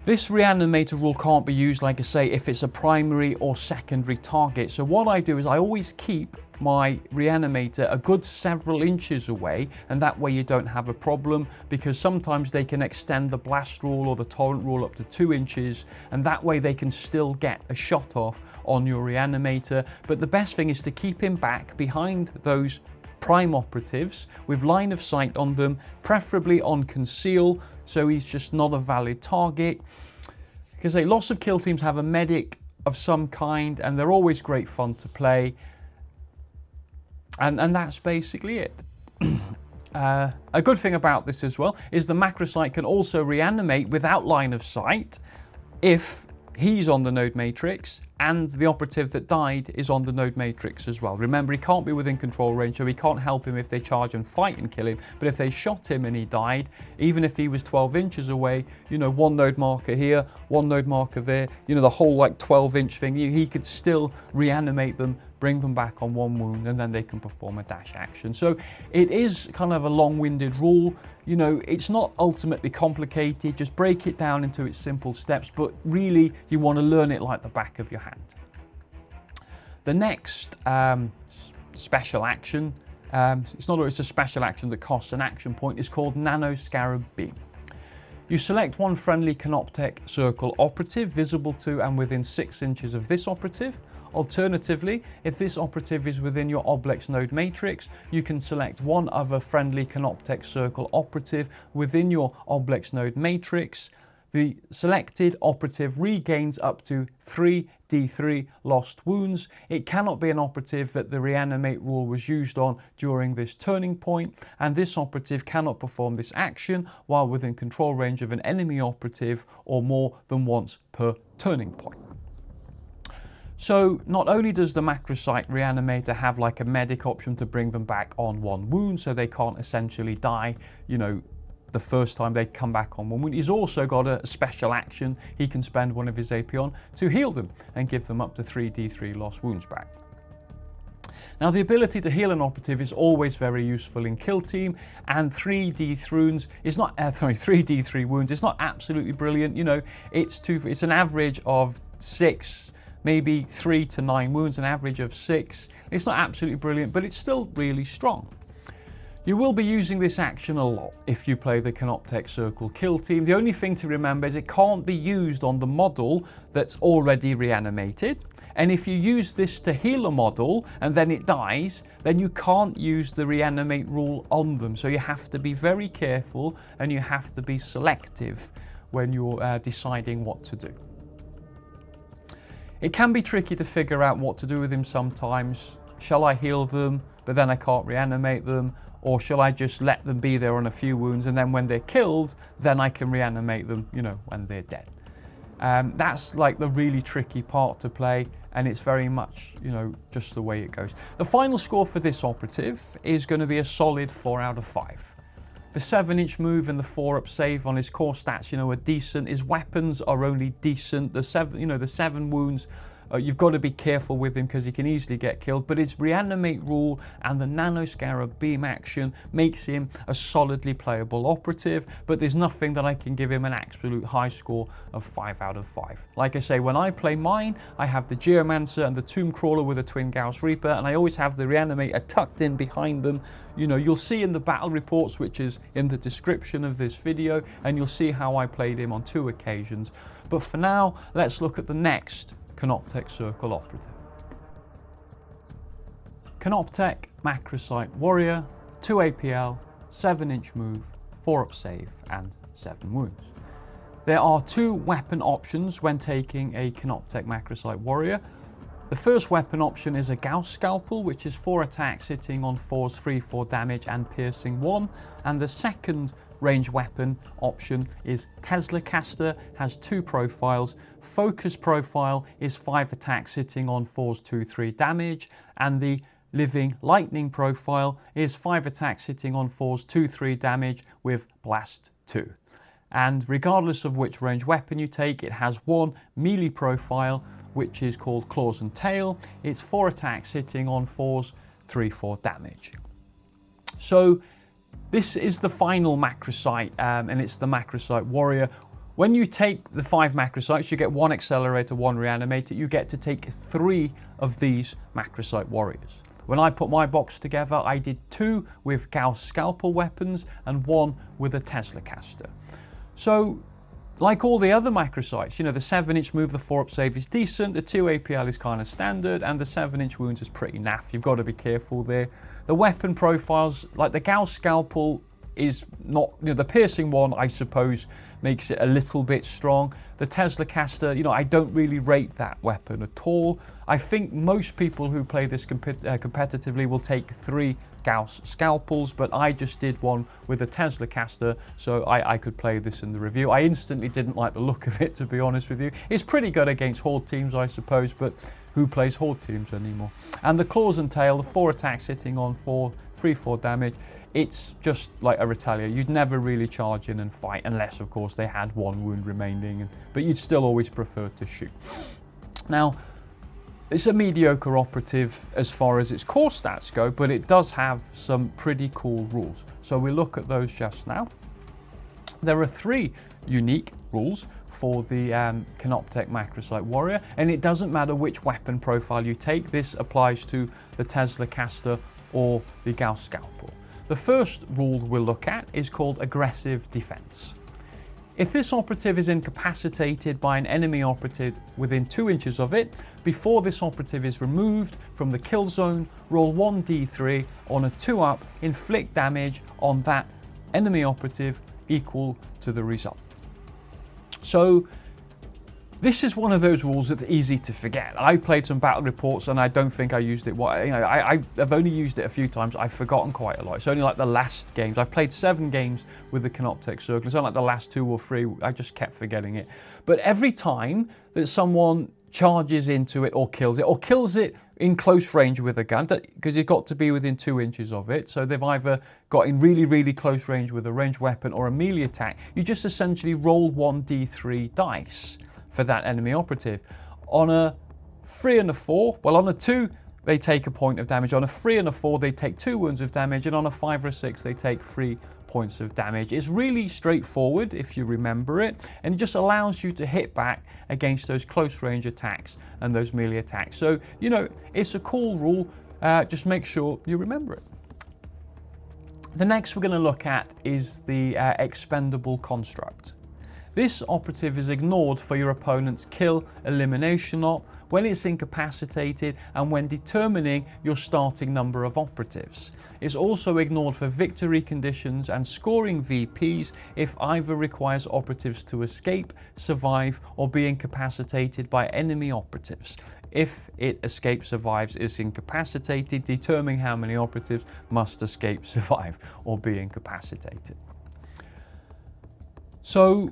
This Reanimator rule can't be used, like I say, if it's a primary or secondary target. So what I do is I always keep my Reanimator a good several inches away, and that way you don't have a problem, because sometimes they can extend the blast rule or the torrent rule up to 2 inches, and that way they can still get a shot off on your Reanimator. But the best thing is to keep him back behind those prime operatives with line of sight on them, preferably on conceal, so he's just not a valid target. Because lots of kill teams have a medic of some kind, and they're always great fun to play. And that's basically it. A good thing about this as well is the macrosite can also reanimate without line of sight if he's on the node matrix and the operative that died is on the node matrix as well. Remember, he can't be within control range, so we can't help him if they charge and fight and kill him. But if they shot him and he died, even if he was 12 inches away, you know, 1 node marker here, 1 node marker there, you know, the whole like 12-inch thing, he could still reanimate them, bring them back on 1 wound, and then they can perform a dash action. So it is kind of a long-winded rule. You know, it's not ultimately complicated. Just break it down into its simple steps, but really you want to learn it like the back of your hand. The next special action, it's a special action that costs an action point, is called Nanoscarab Beam. You select one friendly Canoptek Circle operative visible to and within 6 inches of this operative. Alternatively, if this operative is within your Obelisk node matrix, you can select one other friendly Canoptek Circle operative within your Obelisk node matrix. The selected operative regains up to 3d3 lost wounds. It cannot be an operative that the Reanimate rule was used on during this turning point, and this operative cannot perform this action while within control range of an enemy operative or more than once per turning point. So not only does the macrosite Reanimator have like a medic option to bring them back on 1 wound, so they can't essentially die, you know, the first time they come back on 1 wound. He's also got a special action. He can spend one of his AP on to heal them and give them up to 3d3 lost wounds back. Now, the ability to heal an operative is always very useful in kill team, and 3d3 wounds is not absolutely brilliant. You know, it's an average of 6, maybe 3 to 9 wounds, an average of 6. It's not absolutely brilliant, but it's still really strong. You will be using this action a lot if you play the Canoptek Circle kill team. The only thing to remember is it can't be used on the model that's already reanimated. And if you use this to heal a model and then it dies, then you can't use the Reanimate rule on them. So you have to be very careful and you have to be selective when you're deciding what to do. It can be tricky to figure out what to do with him sometimes. Shall I heal them, but then I can't reanimate them? Or shall I just let them be there on a few wounds, and then when they're killed, then I can reanimate them, you know, when they're dead? That's like the really tricky part to play, and it's very much, you know, just the way it goes. The final score for this operative is going to be a solid 4 out of 5. The 7-inch move and the 4-up save on his core stats, you know, are decent. His weapons are only decent. The 7 wounds, you've got to be careful with him because he can easily get killed. But his Reanimate rule and the Nanoscarab Beam action makes him a solidly playable operative. But there's nothing that I can give him an absolute high score of 5 out of 5. Like I say, when I play mine, I have the Geomancer and the Tomb Crawler with a Twin Gauss Reaper, and I always have the Reanimator tucked in behind them. You know, you'll see in the battle reports, which is in the description of this video, and you'll see how I played him on 2 occasions. But for now, let's look at the next Canoptek Circle operative. Canoptek Macrosite Warrior, 2 APL, 7-inch move, 4-up save, and 7 wounds. There are 2 weapon options when taking a Canoptek Macrosite Warrior. The first weapon option is a Gauss Scalpel, which is 4 attacks hitting on 4's 3/4 damage and piercing 1. And the second range weapon option is Tesla Caster, has 2 profiles. Focus profile is 5 attacks hitting on 4's 2/3 damage, and the Living Lightning profile is 5 attacks hitting on 4's 2/3 damage with Blast 2. and regardless of which range weapon you take, it has one melee profile, which is called Claws and Tail. It's 4 attacks hitting on 4s, 3/4 damage. So this is the final macrosite, and it's the macrosite warrior. When you take the 5 macrosites, you get 1 accelerator, 1 reanimator. You get to take 3 of these macrosite warriors. When I put my box together, I did 2 with Gauss scalpel weapons and 1 with a Teslacaster. So, like all the other macrosites, you know, the 7-inch move, the 4-up save is decent, the 2 APL is kind of standard, and the 7-inch wounds is pretty naff. You've got to be careful there. The weapon profiles, like the Gauss scalpel, is not, you know, the piercing one, I suppose, makes it a little bit strong. The Teslacaster, you know, I don't really rate that weapon at all. I think most people who play this competitively will take 3 Gauss scalpels, but I just did one with a Teslacaster, so I could play this in the review. I instantly didn't like the look of it, to be honest with you. It's pretty good against Horde teams, I suppose, but who plays Horde teams anymore? And the Claws and Tail, the 4 attacks hitting on 3/4 damage, it's just like a Retaliator. You'd never really charge in and fight, unless of course they had 1 wound remaining, but you'd still always prefer to shoot. Now, it's a mediocre operative as far as its core stats go, but it does have some pretty cool rules. So we look at those just now. There are 3 unique rules for the Canoptek Macrosite Warrior, and it doesn't matter which weapon profile you take. This applies to the Teslacaster or the Gauss Scalpel. The first rule we'll look at is called Aggressive Defense. If this operative is incapacitated by an enemy operative within 2 inches of it, before this operative is removed from the kill zone, roll 1d3 on a 2-up, inflict damage on that enemy operative equal to the result. So this is one of those rules that's easy to forget. I played some battle reports and I don't think I used it. I've only used it a few times. I've forgotten quite a lot. It's only like the last games. I've played 7 games with the Canoptek Circle. It's only like the last 2 or 3. I just kept forgetting it. But every time that someone charges into it or kills it in close range with a gun, because you've got to be within 2 inches of it. So they've either got in really, really close range with a ranged weapon or a melee attack. You just essentially roll 1d3 dice for that enemy operative. On a 3 and a 4, well, on a 2 they take a point of damage, on a 3 and a 4 they take 2 wounds of damage, and on a 5 or a 6 they take 3 points of damage. It's really straightforward if you remember it, and it just allows you to hit back against those close range attacks and those melee attacks. So, you know, it's a cool rule, just make sure you remember it. The next we're going to look at is the expendable construct. This operative is ignored for your opponent's kill elimination op, when it's incapacitated, and when determining your starting number of operatives. It's also ignored for victory conditions and scoring VPs if either requires operatives to escape, survive, or be incapacitated by enemy operatives. If it escapes, survives, is incapacitated, determining how many operatives must escape, survive, or be incapacitated. So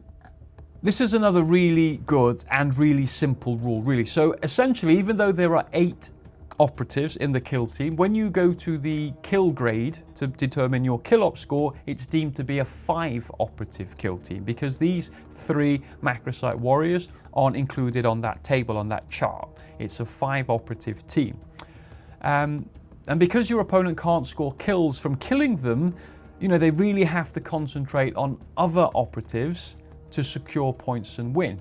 this is another really good and really simple rule, really. So essentially, even though there are 8 operatives in the kill team, when you go to the kill grade to determine your kill op score, it's deemed to be a 5 operative kill team, because these 3 macrosite warriors aren't included on that table, on that chart. It's a 5 operative team. And because your opponent can't score kills from killing them, you know, they really have to concentrate on other operatives to secure points and win.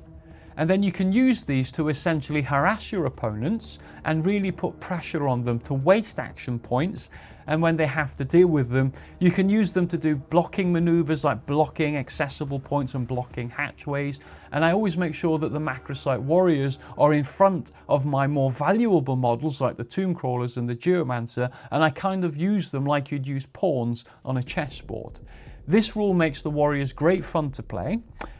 And then you can use these to essentially harass your opponents and really put pressure on them to waste action points. And when they have to deal with them, you can use them to do blocking maneuvers like blocking accessible points and blocking hatchways. And I always make sure that the macrosite warriors are in front of my more valuable models like the tomb crawlers and the geomancer, and I kind of use them like you'd use pawns on a chessboard. This rule makes the warriors great fun to play,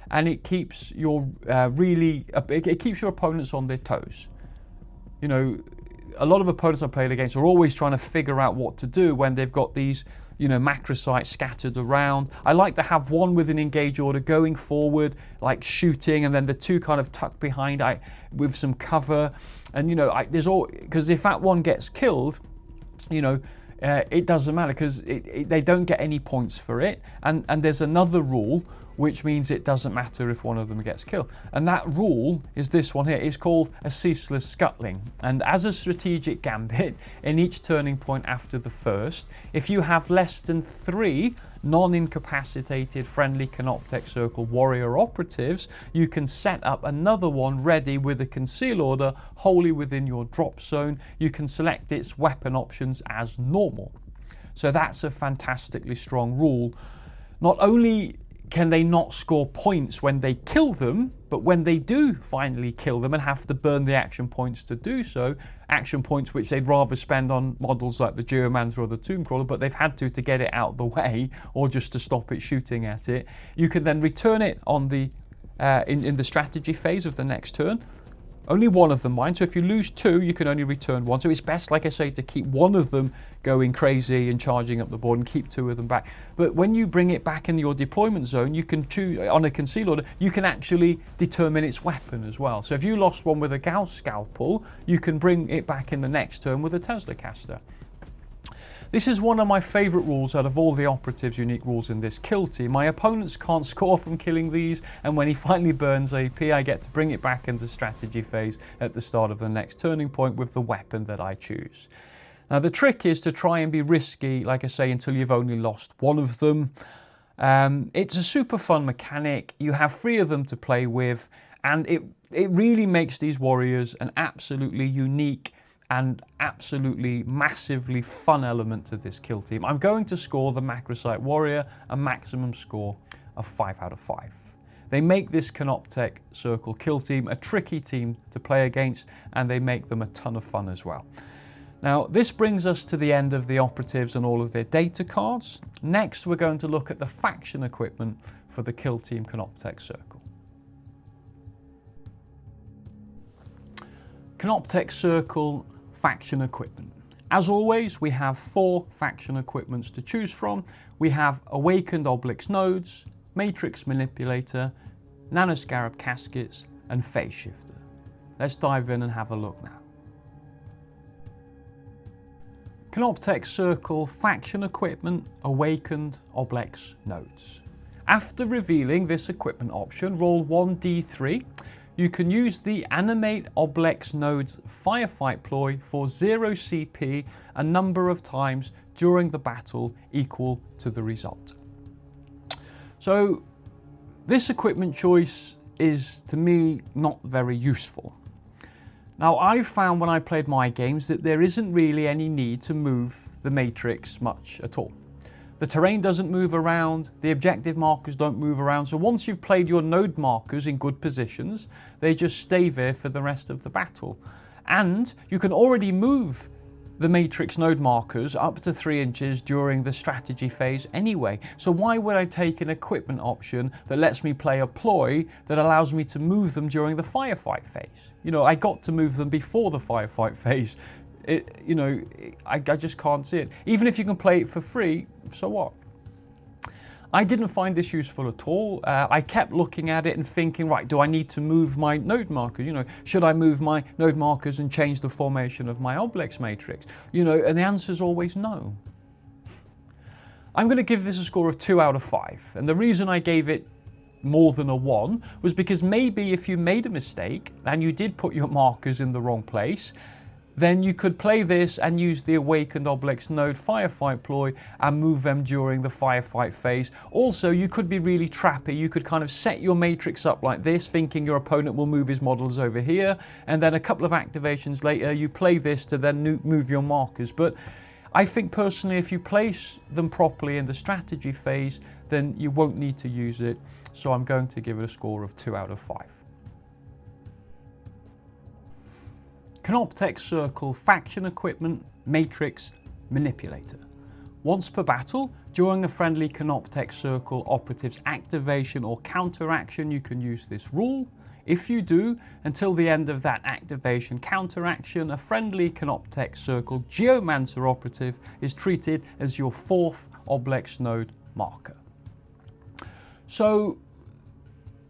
and it keeps your it keeps your opponents on their toes. You know, a lot of opponents I played against are always trying to figure out what to do when they've got these, you know, macrosites scattered around. I like to have one with an engage order going forward, like shooting, and then the 2 kind of tucked behind with some cover. And you know, because if that one gets killed, you know, it doesn't matter, because they don't get any points for it. And there's another rule which means it doesn't matter if one of them gets killed. And that rule is this one here. It's called a ceaseless scuttling. And as a strategic gambit, in each turning point after the first, if you have less than 3 non-incapacitated friendly Canoptek Circle warrior operatives, you can set up another one ready with a conceal order wholly within your drop zone. You can select its weapon options as normal. So that's a fantastically strong rule. Not only can they not score points when they kill them, but when they do finally kill them and have to burn the action points to do so, action points which they'd rather spend on models like the Geomancer or the Tombcrawler, but they've had to get it out of the way or just to stop it shooting at it, you can then return it on the in the strategy phase of the next turn. Only one of them, mind. So if you lose 2, you can only return 1. So it's best, like I say, to keep one of them going crazy and charging up the board and keep 2 of them back. But when you bring it back in your deployment zone, you can choose, on a conceal order, you can actually determine its weapon as well. So if you lost one with a Gauss Scalpel, you can bring it back in the next turn with a Tesla Caster. This is one of my favourite rules out of all the operatives' unique rules in this kill team. My opponents can't score from killing these, and when he finally burns AP, I get to bring it back into strategy phase at the start of the next turning point with the weapon that I choose. Now the trick is to try and be risky, like I say, until you've only lost one of them. It's a super fun mechanic. You have 3 of them to play with, and it really makes these warriors an absolutely unique and absolutely massively fun element to this kill team. I'm going to score the Macrosite Warrior a maximum score of 5 out of 5. They make this Canoptek Circle kill team a tricky team to play against, and they make them a ton of fun as well. Now, this brings us to the end of the operatives and all of their data cards. Next, we're going to look at the faction equipment for the kill team Canoptek Circle. Canoptek Circle faction equipment. As always, we have 4 faction equipments to choose from. We have Awakened Obelisk Nodes, Matrix Manipulator, Nanoscarab Caskets, and Phase Shifter. Let's dive in and have a look now. Canoptek Circle faction equipment, Awakened Obelisk Nodes. After revealing this equipment option, roll 1d3. You can use the Animate Obelisk Nodes Firefight ploy for 0 CP a number of times during the battle equal to the result. So this equipment choice is, to me, not very useful. Now, I've found when I played my games that there isn't really any need to move the matrix much at all. The terrain doesn't move around, the objective markers don't move around, so once you've played your node markers in good positions, they just stay there for the rest of the battle. And you can already move the matrix node markers up to 3 inches during the strategy phase anyway. So why would I take an equipment option that lets me play a ploy that allows me to move them during the firefight phase? You know, I got to move them before the firefight phase. I just can't see it. Even if you can play it for free, so what? I didn't find this useful at all. I kept looking at it and thinking, right, do I need to move my node markers? You know, should I move my node markers and change the formation of my obelisk matrix? You know, and the answer is always no. I'm going to give this a score of 2 out of 5. And the reason I gave it more than a 1 was because maybe if you made a mistake and you did put your markers in the wrong place, then you could play this and use the Awakened Obelisk Node Firefight ploy and move them during the firefight phase. Also, you could be really trappy. You could kind of set your matrix up like this, thinking your opponent will move his models over here, and then a couple of activations later, you play this to then move your markers. But I think personally, if you place them properly in the strategy phase, then you won't need to use it. So I'm going to give it a score of 2 out of 5. Canoptek Circle faction equipment, Matrix Manipulator. Once per battle, during a friendly Canoptek Circle operative's activation or counteraction, you can use this rule. If you do, until the end of that activation counteraction, a friendly Canoptek Circle Geomancer operative is treated as your 4th Obelisk node marker. So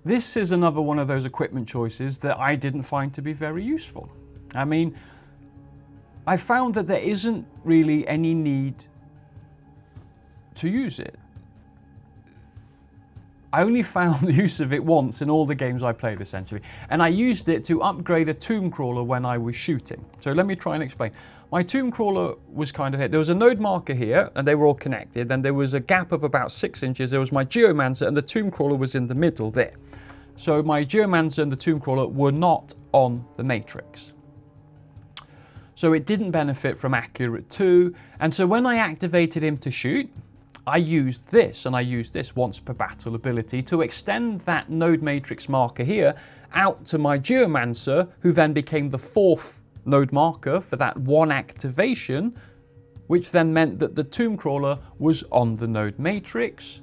this is another one of those equipment choices that I didn't find to be very useful. I mean, I found that there isn't really any need to use it. I only found use of it once in all the games I played, essentially. And I used it to upgrade a tomb crawler when I was shooting. So let me try and explain. My tomb crawler was kind of here. There was a node marker here, and they were all connected. Then there was a gap of about 6 inches. There was my Geomancer, and the tomb crawler was in the middle there. So my Geomancer and the tomb crawler were not on the matrix. So it didn't benefit from Accurate 2. And so when I activated him to shoot, I used this, and I used this once per battle ability to extend that node matrix marker here out to my Geomancer, who then became the 4th node marker for that one activation, which then meant that the tomb crawler was on the node matrix.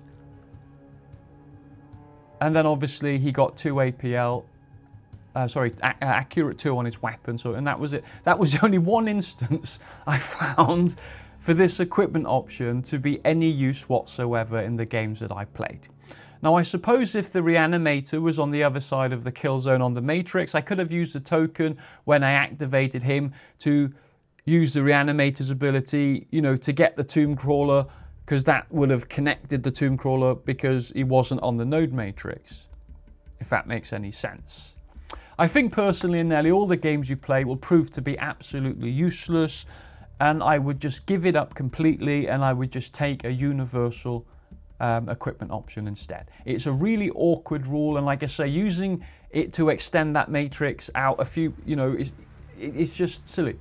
And then obviously he got 2 APL, Accurate 2 on his weapon, and that was it. That was the only one instance I found for this equipment option to be any use whatsoever in the games that I played. Now I suppose if the Reanimator was on the other side of the kill zone on the matrix, I could have used a token when I activated him to use the Reanimator's ability, you know, to get the tomb crawler, because that would have connected the tomb crawler because he wasn't on the node matrix, if that makes any sense. I think personally in nearly all the games you play will prove to be absolutely useless, and I would just give it up completely, and I would just take a universal equipment option instead. It's a really awkward rule, and like I say, using it to extend that matrix out a few, you know, it's just silly,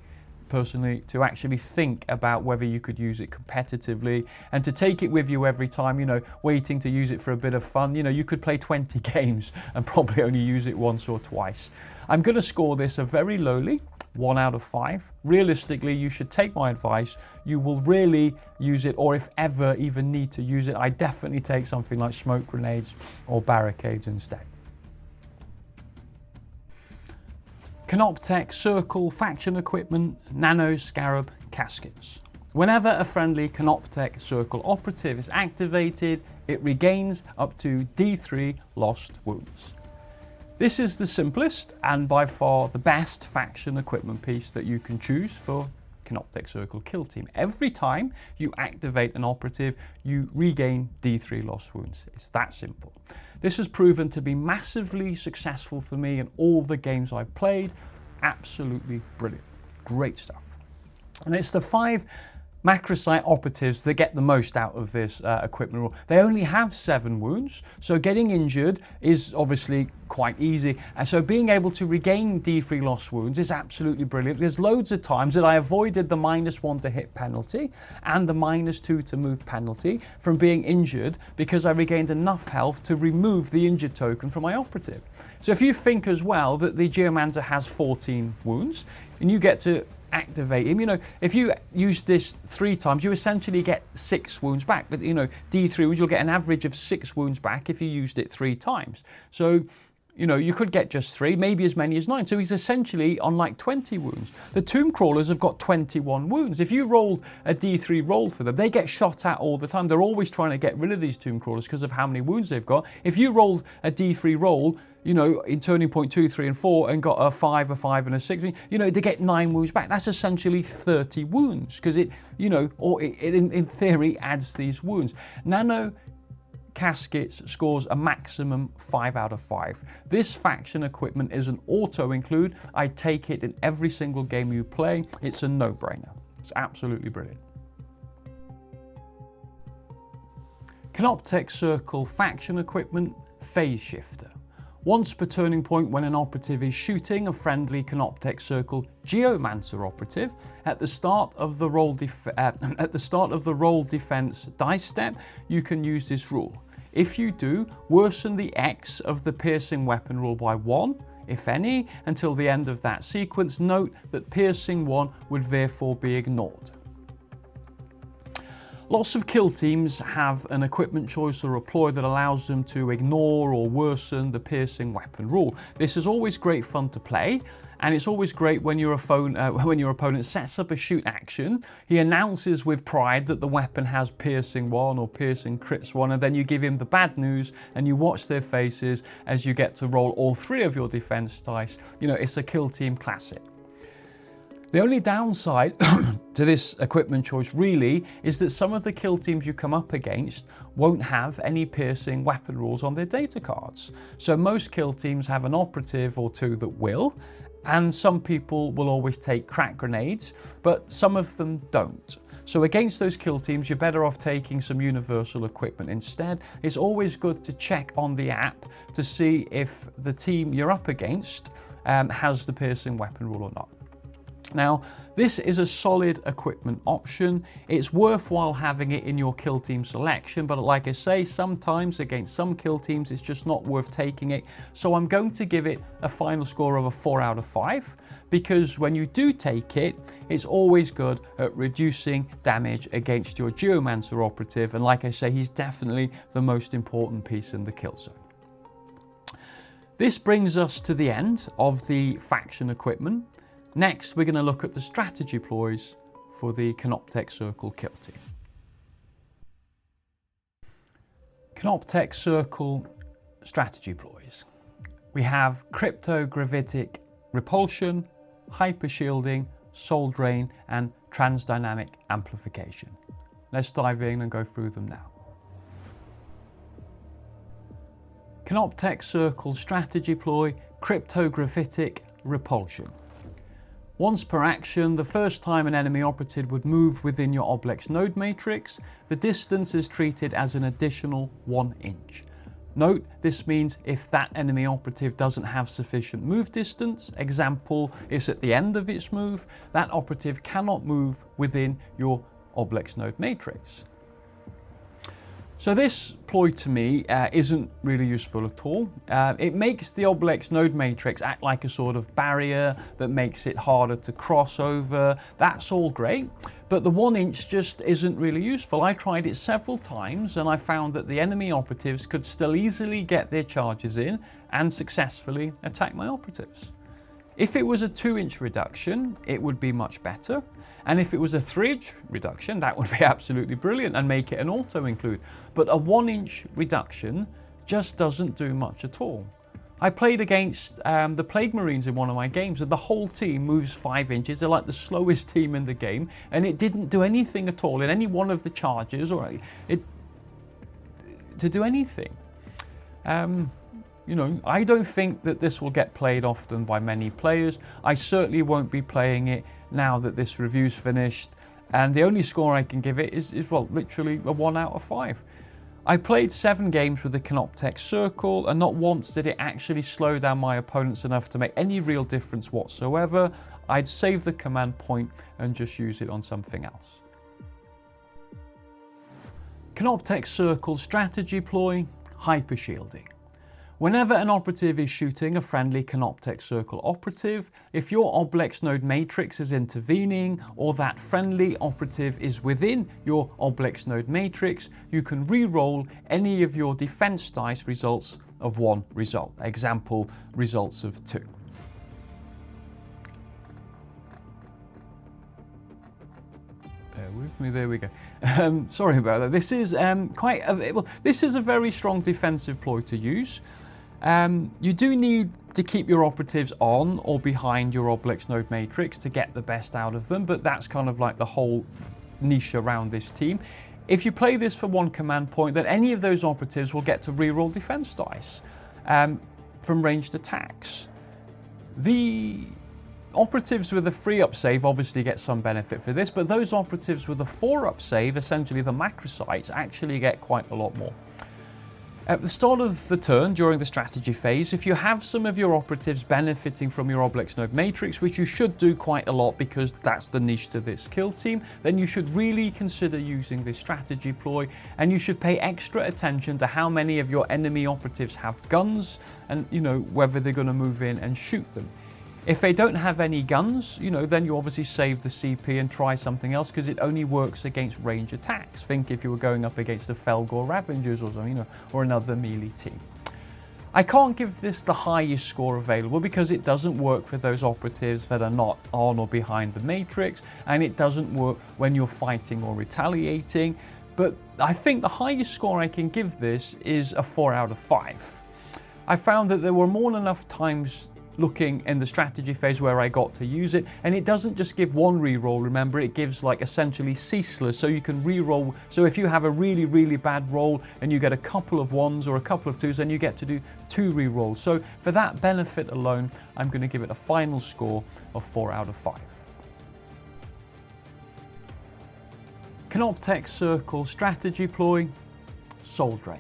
personally, to actually think about whether you could use it competitively and to take it with you every time, you know, waiting to use it for a bit of fun. You know, you could play 20 games and probably only use it once or twice. I'm going to score this a very lowly 1 out of 5. Realistically, you should take my advice. You will really use it, or if ever even need to use it, I definitely take something like smoke grenades or barricades instead. Canoptek Circle faction equipment, Nanoscarab Caskets. Whenever a friendly Canoptek Circle operative is activated, it regains up to D3 lost wounds. This is the simplest and by far the best faction equipment piece that you can choose for Canoptek Circle Kill Team. Every time you activate an operative, you regain D3 lost wounds. It's that simple. This has proven to be massively successful for me in all the games I've played. Absolutely brilliant. Great stuff. And it's the 5 macrosite operatives that get the most out of this equipment rule. They only have 7 wounds, so getting injured is obviously quite easy. And so being able to regain D3 lost wounds is absolutely brilliant. There's loads of times that I avoided the -1 to hit penalty and the -2 to move penalty from being injured because I regained enough health to remove the injured token from my operative. So if you think as well that the Geomancer has 14 wounds and you get to activate him, you know, if you use this 3 times, you essentially get 6 wounds back. But, you know, D3 wounds, you'll get an average of 6 wounds back if you used it 3 times. So, you know, you could get just 3, maybe as many as 9. So he's essentially on like 20 wounds. The tomb crawlers have got 21 wounds. If you roll a D3 roll for them, they get shot at all the time. They're always trying to get rid of these tomb crawlers because of how many wounds they've got. If you rolled a D3 roll, you know, in turning point 2, 3, and 4 and got a 5, a 5, and a 6, you know, they get 9 wounds back. That's essentially 30 wounds because it, you know, or it in theory adds these wounds. Nano Caskets scores a maximum 5 out of 5. This faction equipment is an auto include. I take it in every single game you play. It's a no-brainer. It's absolutely brilliant. Canoptek Circle faction equipment, Phase Shifter. Once per turning point when an operative is shooting a friendly Canoptek Circle Geomancer operative, at the start of the roll defense dice step, you can use this rule. If you do, worsen the X of the piercing weapon rule by 1, if any, until the end of that sequence. Note that piercing 1 would therefore be ignored. Lots of kill teams have an equipment choice or a ploy that allows them to ignore or worsen the piercing weapon rule. This is always great fun to play, and it's always great when your opponent sets up a shoot action. He announces with pride that the weapon has piercing 1 or piercing crits 1, and then you give him the bad news and you watch their faces as you get to roll all 3 of your defense dice. You know, it's a kill team classic. The only downside to this equipment choice really is that some of the kill teams you come up against won't have any piercing weapon rules on their data cards. So most kill teams have an operative or two that will, and some people will always take crack grenades, but some of them don't. So against those kill teams, you're better off taking some universal equipment instead. It's always good to check on the app to see if the team you're up against has the piercing weapon rule or not. Now, this is a solid equipment option. It's worthwhile having it in your kill team selection, but like I say, sometimes against some kill teams, it's just not worth taking it. So I'm going to give it a final score of a 4 out of 5, because when you do take it, it's always good at reducing damage against your Geomancer operative. And like I say, he's definitely the most important piece in the kill zone. This brings us to the end of the faction equipment. Next, we're going to look at the strategy ploys for the Canoptek Circle kill team. Canoptek Circle strategy ploys. We have Cryptogravitic Repulsion, Hypershielding, Souldrain, and Transdynamic Amplification. Let's dive in and go through them now. Canoptek Circle strategy ploy, Cryptogravitic Repulsion. Once per action, the first time an enemy operative would move within your Obelisk node matrix, the distance is treated as an additional 1 inch. Note, this means if that enemy operative doesn't have sufficient move distance, example, it's at the end of its move, that operative cannot move within your Obelisk node matrix. So this ploy to me isn't really useful at all. It makes the Obelisk node matrix act like a sort of barrier that makes it harder to cross over. That's all great, but the 1 inch just isn't really useful. I tried it several times and I found that the enemy operatives could still easily get their charges in and successfully attack my operatives. If it was a 2 inch reduction, it would be much better. And if it was a 3 inch reduction, that would be absolutely brilliant and make it an auto include. But a 1 inch reduction just doesn't do much at all. I played against the Plague Marines in one of my games, and the whole team moves 5 inches. They're like the slowest team in the game, and it didn't do anything at all in any one of the charges or to do anything. You know, I don't think that this will get played often by many players. I certainly won't be playing it now that this review's finished. And the only score I can give it is well, literally a 1 out of 5. I played 7 games with the Canoptek Circle, and not once did it actually slow down my opponents enough to make any real difference whatsoever. I'd save the command point and just use it on something else. Canoptek Circle strategy ploy, Hypershielding. Whenever an operative is shooting a friendly Canoptek Circle operative, if your Obelisk node matrix is intervening or that friendly operative is within your Obelisk node matrix, you can re-roll any of your defense dice results of 1 result. Example, results of 2. Bear with me, there we go. Sorry about that. This is this is a very strong defensive ploy to use. You do need to keep your operatives on or behind your Obelisk node matrix to get the best out of them, but that's kind of like the whole niche around this team. If you play this for 1 command point, then any of those operatives will get to reroll defense dice from ranged attacks. The operatives with a 3-up save obviously get some benefit for this, but those operatives with a 4-up save, essentially the macrosites, actually get quite a lot more. At the start of the turn, during the strategy phase, if you have some of your operatives benefiting from your Obelisk node matrix, which you should do quite a lot because that's the niche to this kill team, then you should really consider using this strategy ploy, and you should pay extra attention to how many of your enemy operatives have guns and, you know, whether they're going to move in and shoot them. If they don't have any guns, you know, then you obviously save the CP and try something else because it only works against range attacks. Think if you were going up against the Felgor Ravengers or something, you know, or another melee team. I can't give this the highest score available because it doesn't work for those operatives that are not on or behind the matrix, and it doesn't work when you're fighting or retaliating. But I think the highest score I can give this is a 4 out of 5. I found that there were more than enough times looking in the strategy phase where I got to use it, and it doesn't just give one reroll, remember, it gives like essentially ceaseless, so you can reroll. So if you have a really bad roll and you get a couple of ones or a couple of twos, then you get to do 2 rerolls. So for that benefit alone, I'm going to give it a final score of 4 out of 5. Canoptek Circle strategy ploy, Souldrain.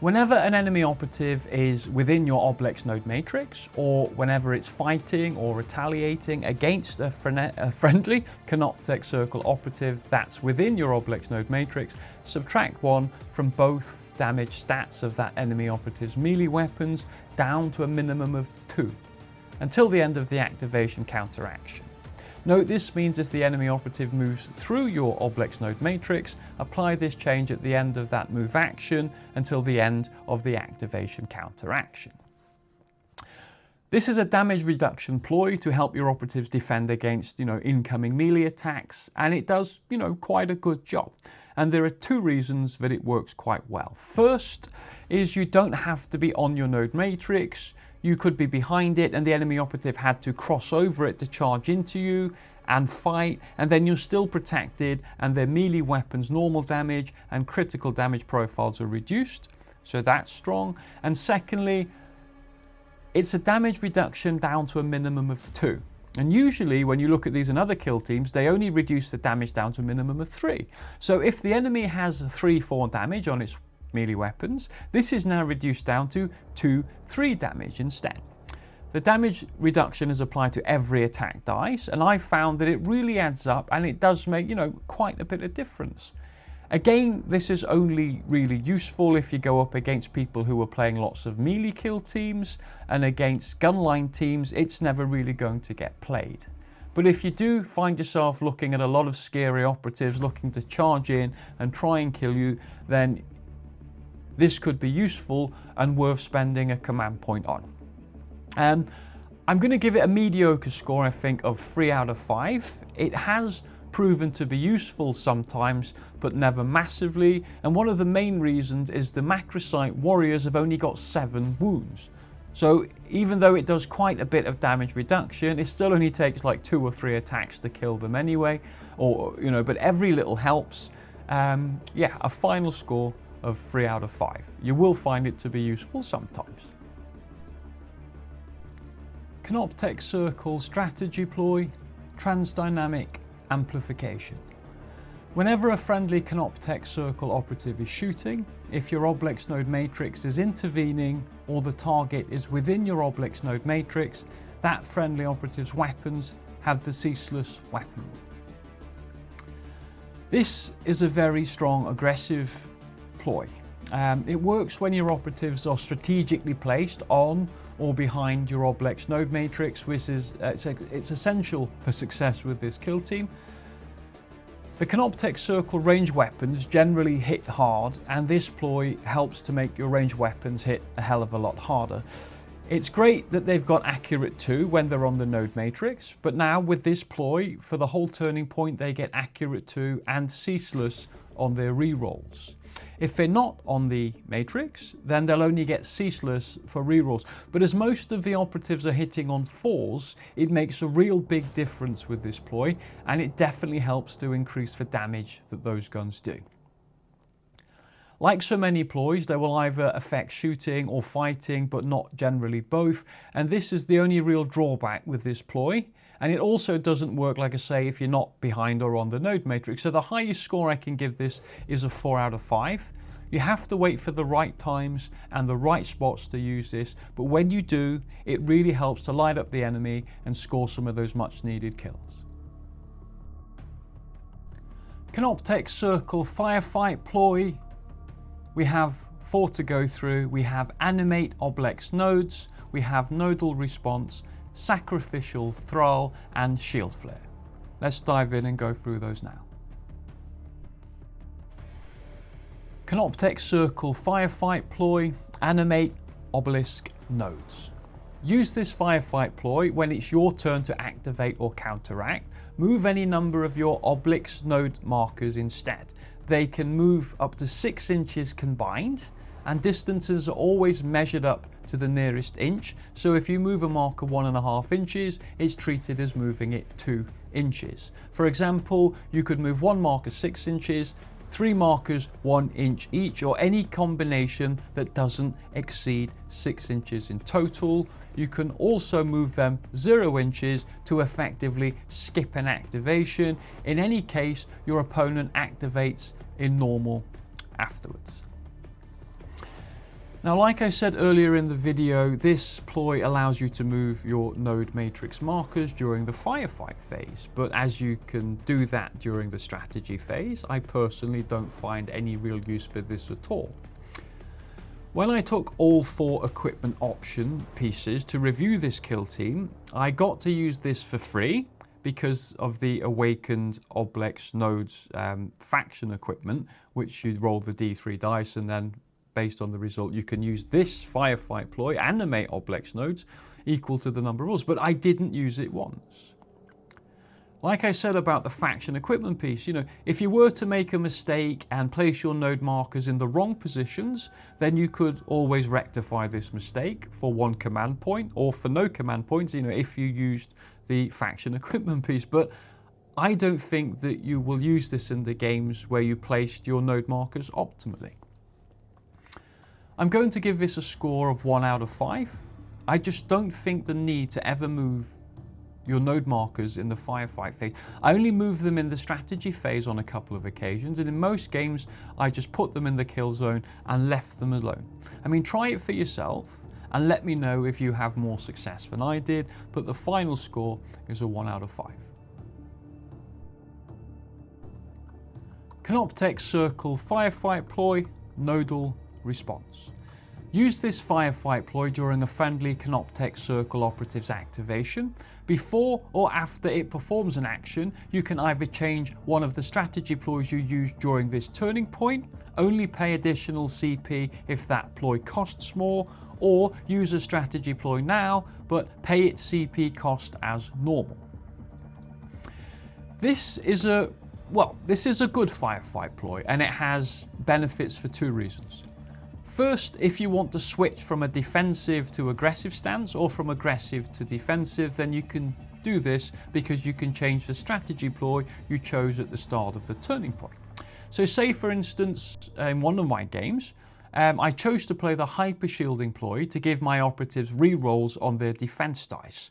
Whenever an enemy operative is within your Obelisk node matrix, or whenever it's fighting or retaliating against a friendly Canoptek Circle operative that's within your Obelisk node matrix, subtract 1 from both damage stats of that enemy operative's melee weapons down to a minimum of 2 until the end of the activation counteraction. Note this means if the enemy operative moves through your Obelisk node matrix, apply this change at the end of that move action until the end of the activation counteraction. This is a damage reduction ploy to help your operatives defend against, incoming melee attacks, and it does, quite a good job. And there are 2 reasons that it works quite well. First is you don't have to be on your node matrix. You could be behind it and the enemy operative had to cross over it to charge into you and fight, and then you're still protected and their melee weapons normal damage and critical damage profiles are reduced. So that's strong. And secondly, it's a damage reduction down to a minimum of 2. And usually when you look at these in other kill teams, they only reduce the damage down to a minimum of 3. So if the enemy has 3-4 damage on its melee weapons, this is now reduced down to 2-3 damage instead. The damage reduction is applied to every attack dice, and I found that it really adds up and it does make, quite a bit of difference. Again, this is only really useful if you go up against people who are playing lots of melee kill teams, and against gunline teams, it's never really going to get played. But if you do find yourself looking at a lot of scary operatives looking to charge in and try and kill you, then this could be useful and worth spending a command point on. I'm going to give it a mediocre score, I think, of 3 out of 5. It has proven to be useful sometimes, but never massively. And one of the main reasons is the Macrosite warriors have only got 7 wounds. So even though it does quite a bit of damage reduction, it still only takes like 2 or 3 attacks to kill them anyway. But every little helps. Yeah, a final score of 3 out of 5. You will find it to be useful sometimes. Canoptek Circle strategy ploy, Transdynamic Amplification. Whenever a friendly Canoptek Circle operative is shooting, if your Obelisk node matrix is intervening or the target is within your Obelisk node matrix, that friendly operative's weapons have the ceaseless weapon. This is a very strong aggressive ploy. It works when your operatives are strategically placed on or behind your Obelisk node matrix, which is it's essential for success with this kill team. The Canoptek Circle range weapons generally hit hard, and this ploy helps to make your range weapons hit a hell of a lot harder. It's great that they've got accurate 2 when they're on the node matrix, but now with this ploy, for the whole turning point, they get accurate 2 and ceaseless on their rerolls. If they're not on the matrix, then they'll only get ceaseless for rerolls. But as most of the operatives are hitting on 4s, it makes a real big difference with this ploy, and it definitely helps to increase the damage that those guns do. Like so many ploys, they will either affect shooting or fighting, but not generally both. And this is the only real drawback with this ploy. And it also doesn't work, like I say, if you're not behind or on the node matrix. So the highest score I can give this is a 4 out of 5. You have to wait for the right times and the right spots to use this. But when you do, it really helps to light up the enemy and score some of those much needed kills. Canoptek Circle Firefight ploy. We have 4 to go through. We have Animate Obelisk nodes. We have Nodal Response, Sacrificial Thrall, and Shield Flare. Let's dive in and go through those now. Canoptek Circle Firefight ploy, Animate Obelisk nodes. Use this Firefight ploy when it's your turn to activate or counteract. Move any number of your Obelisk node markers instead. They can move up to 6 inches combined, and distances are always measured up to the nearest inch. So if you move a marker 1.5 inches, it's treated as moving it 2 inches. For example, you could move one marker 6 inches, 3 markers 1 inch each, or any combination that doesn't exceed 6 inches in total. You can also move them 0 inches to effectively skip an activation. In any case, your opponent activates in normal afterwards. Now, like I said earlier in the video, this ploy allows you to move your node matrix markers during the firefight phase, but as you can do that during the strategy phase, I personally don't find any real use for this at all. When I took all 4 equipment option pieces to review this kill team, I got to use this for free because of the Awakened Obelisk nodes faction equipment, which you roll the D3 dice and then based on the result, you can use this Firefight ploy, Animate Obelisk nodes, equal to the number of rules, but I didn't use it once. Like I said about the faction equipment piece, you know, if you were to make a mistake and place your node markers in the wrong positions, then you could always rectify this mistake for 1 command point or for no command points, you know, if you used the faction equipment piece. But I don't think that you will use this in the games where you placed your node markers optimally. I'm going to give this a score of 1 out of 5. I just don't think the need to ever move your node markers in the firefight phase. I only move them in the strategy phase on a couple of occasions, and in most games I just put them in the kill zone and left them alone. I mean, try it for yourself and let me know if you have more success than I did, but the final score is a 1 out of 5. Canoptek Circle Firefight Ploy, Nodal Response. Use this Firefight ploy during a friendly Canoptek Circle operative's activation. Before or after it performs an action, you can either change one of the strategy ploys you used during this turning point, only pay additional CP if that ploy costs more, or use a strategy ploy now, but pay its CP cost as normal. This is a good Firefight ploy, and it has benefits for 2 reasons. First, if you want to switch from a defensive to aggressive stance or from aggressive to defensive, then you can do this because you can change the strategy ploy you chose at the start of the turning point. So say for instance, in one of my games, I chose to play the Hypershielding ploy to give my operatives re-rolls on their defense dice.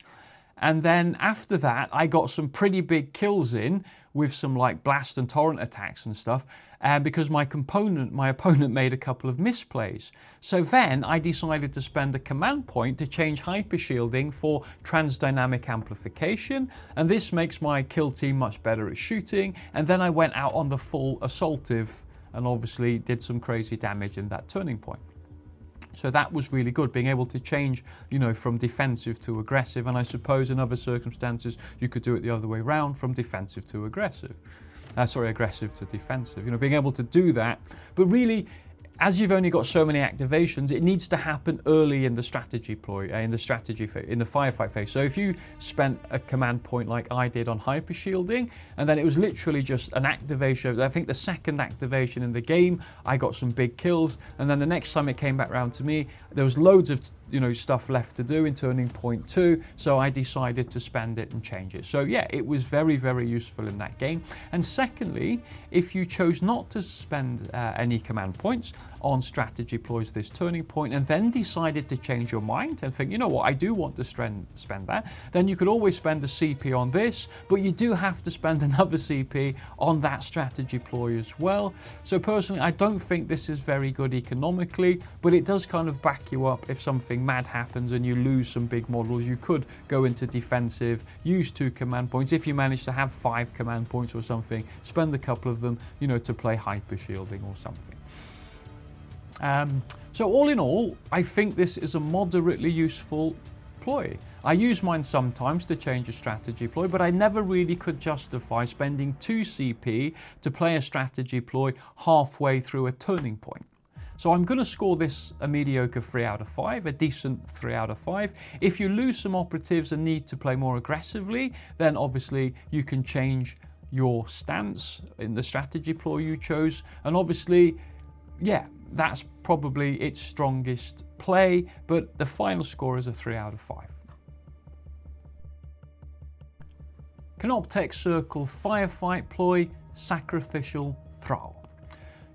And then after that, I got some pretty big kills in with some like blast and torrent attacks and stuff, because my opponent made a couple of misplays. So then I decided to spend a command point to change Hypershielding for Transdynamic Amplification, and this makes my kill team much better at shooting. And then I went out on the full assaultive and obviously did some crazy damage in that turning point. So that was really good, being able to change, you know, from defensive to aggressive. And I suppose in other circumstances, you could do it the other way around, from defensive to aggressive. Aggressive to defensive, you know, being able to do that. But really, as you've only got so many activations, it needs to happen early in the strategy ploy, in the firefight phase. So if you spent a command point like I did on Hypershielding, and then it was literally just an activation, I think the second activation in the game, I got some big kills, and then the next time it came back around to me, there was loads of, you know, stuff left to do in turning point 2, so I decided to spend it and change it. So yeah, it was very, very useful in that game. And secondly, if you chose not to spend any command points on strategy ploys this turning point and then decided to change your mind and think, you know what, I do want to spend that, then you could always spend a CP on this, but you do have to spend another CP on that strategy ploy as well. So personally, I don't think this is very good economically, but it does kind of back you up if something mad happens and you lose some big models. You could go into defensive, use 2 command points. If you manage to have 5 command points or something, spend a couple of them, you know, to play Hypershielding or something. So all in all, I think this is a moderately useful ploy. I use mine sometimes to change a strategy ploy, but I never really could justify spending 2 CP to play a strategy ploy halfway through a turning point. So I'm going to score this a mediocre 3 out of 5, a decent 3 out of 5. If you lose some operatives and need to play more aggressively, then obviously you can change your stance in the strategy ploy you chose. And obviously, yeah, that's probably its strongest play, but the final score is a 3 out of 5. Canoptek Circle Firefight Ploy, Sacrificial Thrall.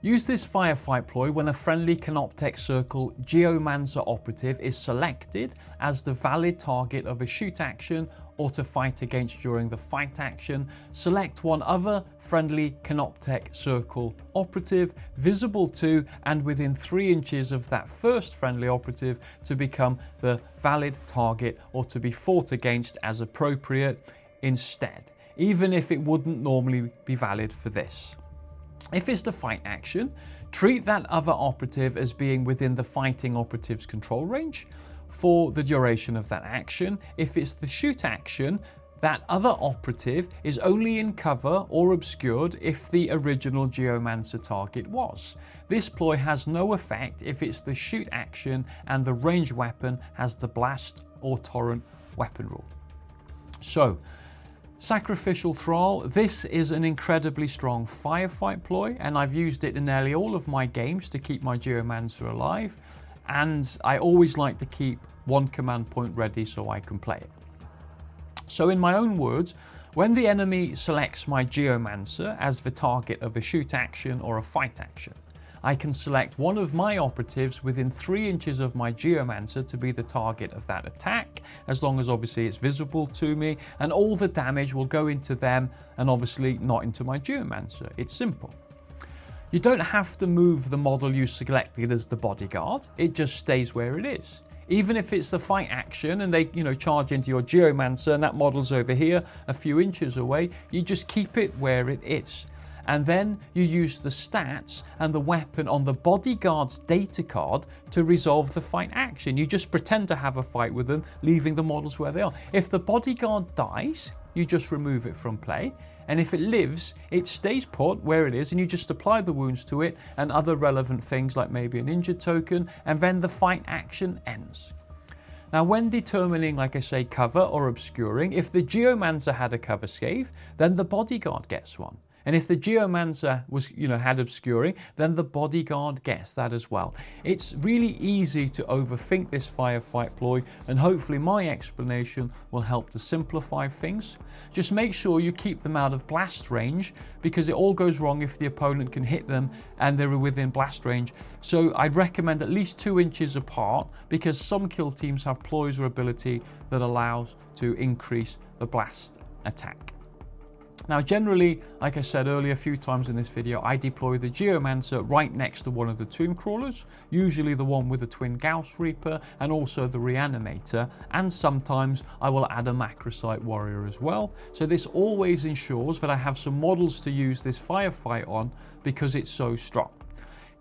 Use this Firefight ploy when a friendly Canoptek Circle Geomancer operative is selected as the valid target of a shoot action or to fight against during the fight action. Select one other friendly Canoptek Circle operative visible to and within 3 inches of that first friendly operative to become the valid target or to be fought against as appropriate instead, even if it wouldn't normally be valid for this. If it's the fight action, treat that other operative as being within the fighting operative's control range for the duration of that action. If it's the shoot action, that other operative is only in cover or obscured if the original Geomancer target was. This ploy has no effect if it's the shoot action and the range weapon has the blast or torrent weapon rule. So, Sacrificial Thrall, this is an incredibly strong firefight ploy, and I've used it in nearly all of my games to keep my Geomancer alive, and I always like to keep one command point ready so I can play it. So in my own words, when the enemy selects my Geomancer as the target of a shoot action or a fight action, I can select one of my operatives within 3 inches of my Geomancer to be the target of that attack, as long as obviously it's visible to me, and all the damage will go into them and obviously not into my Geomancer. It's simple. You don't have to move the model you selected as the bodyguard, it just stays where it is. Even if it's the fight action and they, charge into your Geomancer and that model's over here a few inches away, you just keep it where it is. And then you use the stats and the weapon on the bodyguard's data card to resolve the fight action. You just pretend to have a fight with them, leaving the models where they are. If the bodyguard dies, you just remove it from play. And if it lives, it stays put where it is and you just apply the wounds to it and other relevant things like maybe an injured token, and then the fight action ends. Now when determining, like I say, cover or obscuring, if the Geomancer had a cover save, then the bodyguard gets one. And if the Geomancer was, had obscuring, then the bodyguard gets that as well. It's really easy to overthink this firefight ploy, and hopefully my explanation will help to simplify things. Just make sure you keep them out of blast range, because it all goes wrong if the opponent can hit them and they're within blast range. So I'd recommend at least 2 inches apart, because some kill teams have ploys or ability that allows to increase the blast attack. Now generally, like I said earlier a few times in this video, I deploy the Geomancer right next to one of the tomb crawlers, usually the one with the twin Gauss Reaper and also the Reanimator, and sometimes I will add a Macrosite warrior as well. So this always ensures that I have some models to use this firefight on because it's so strong.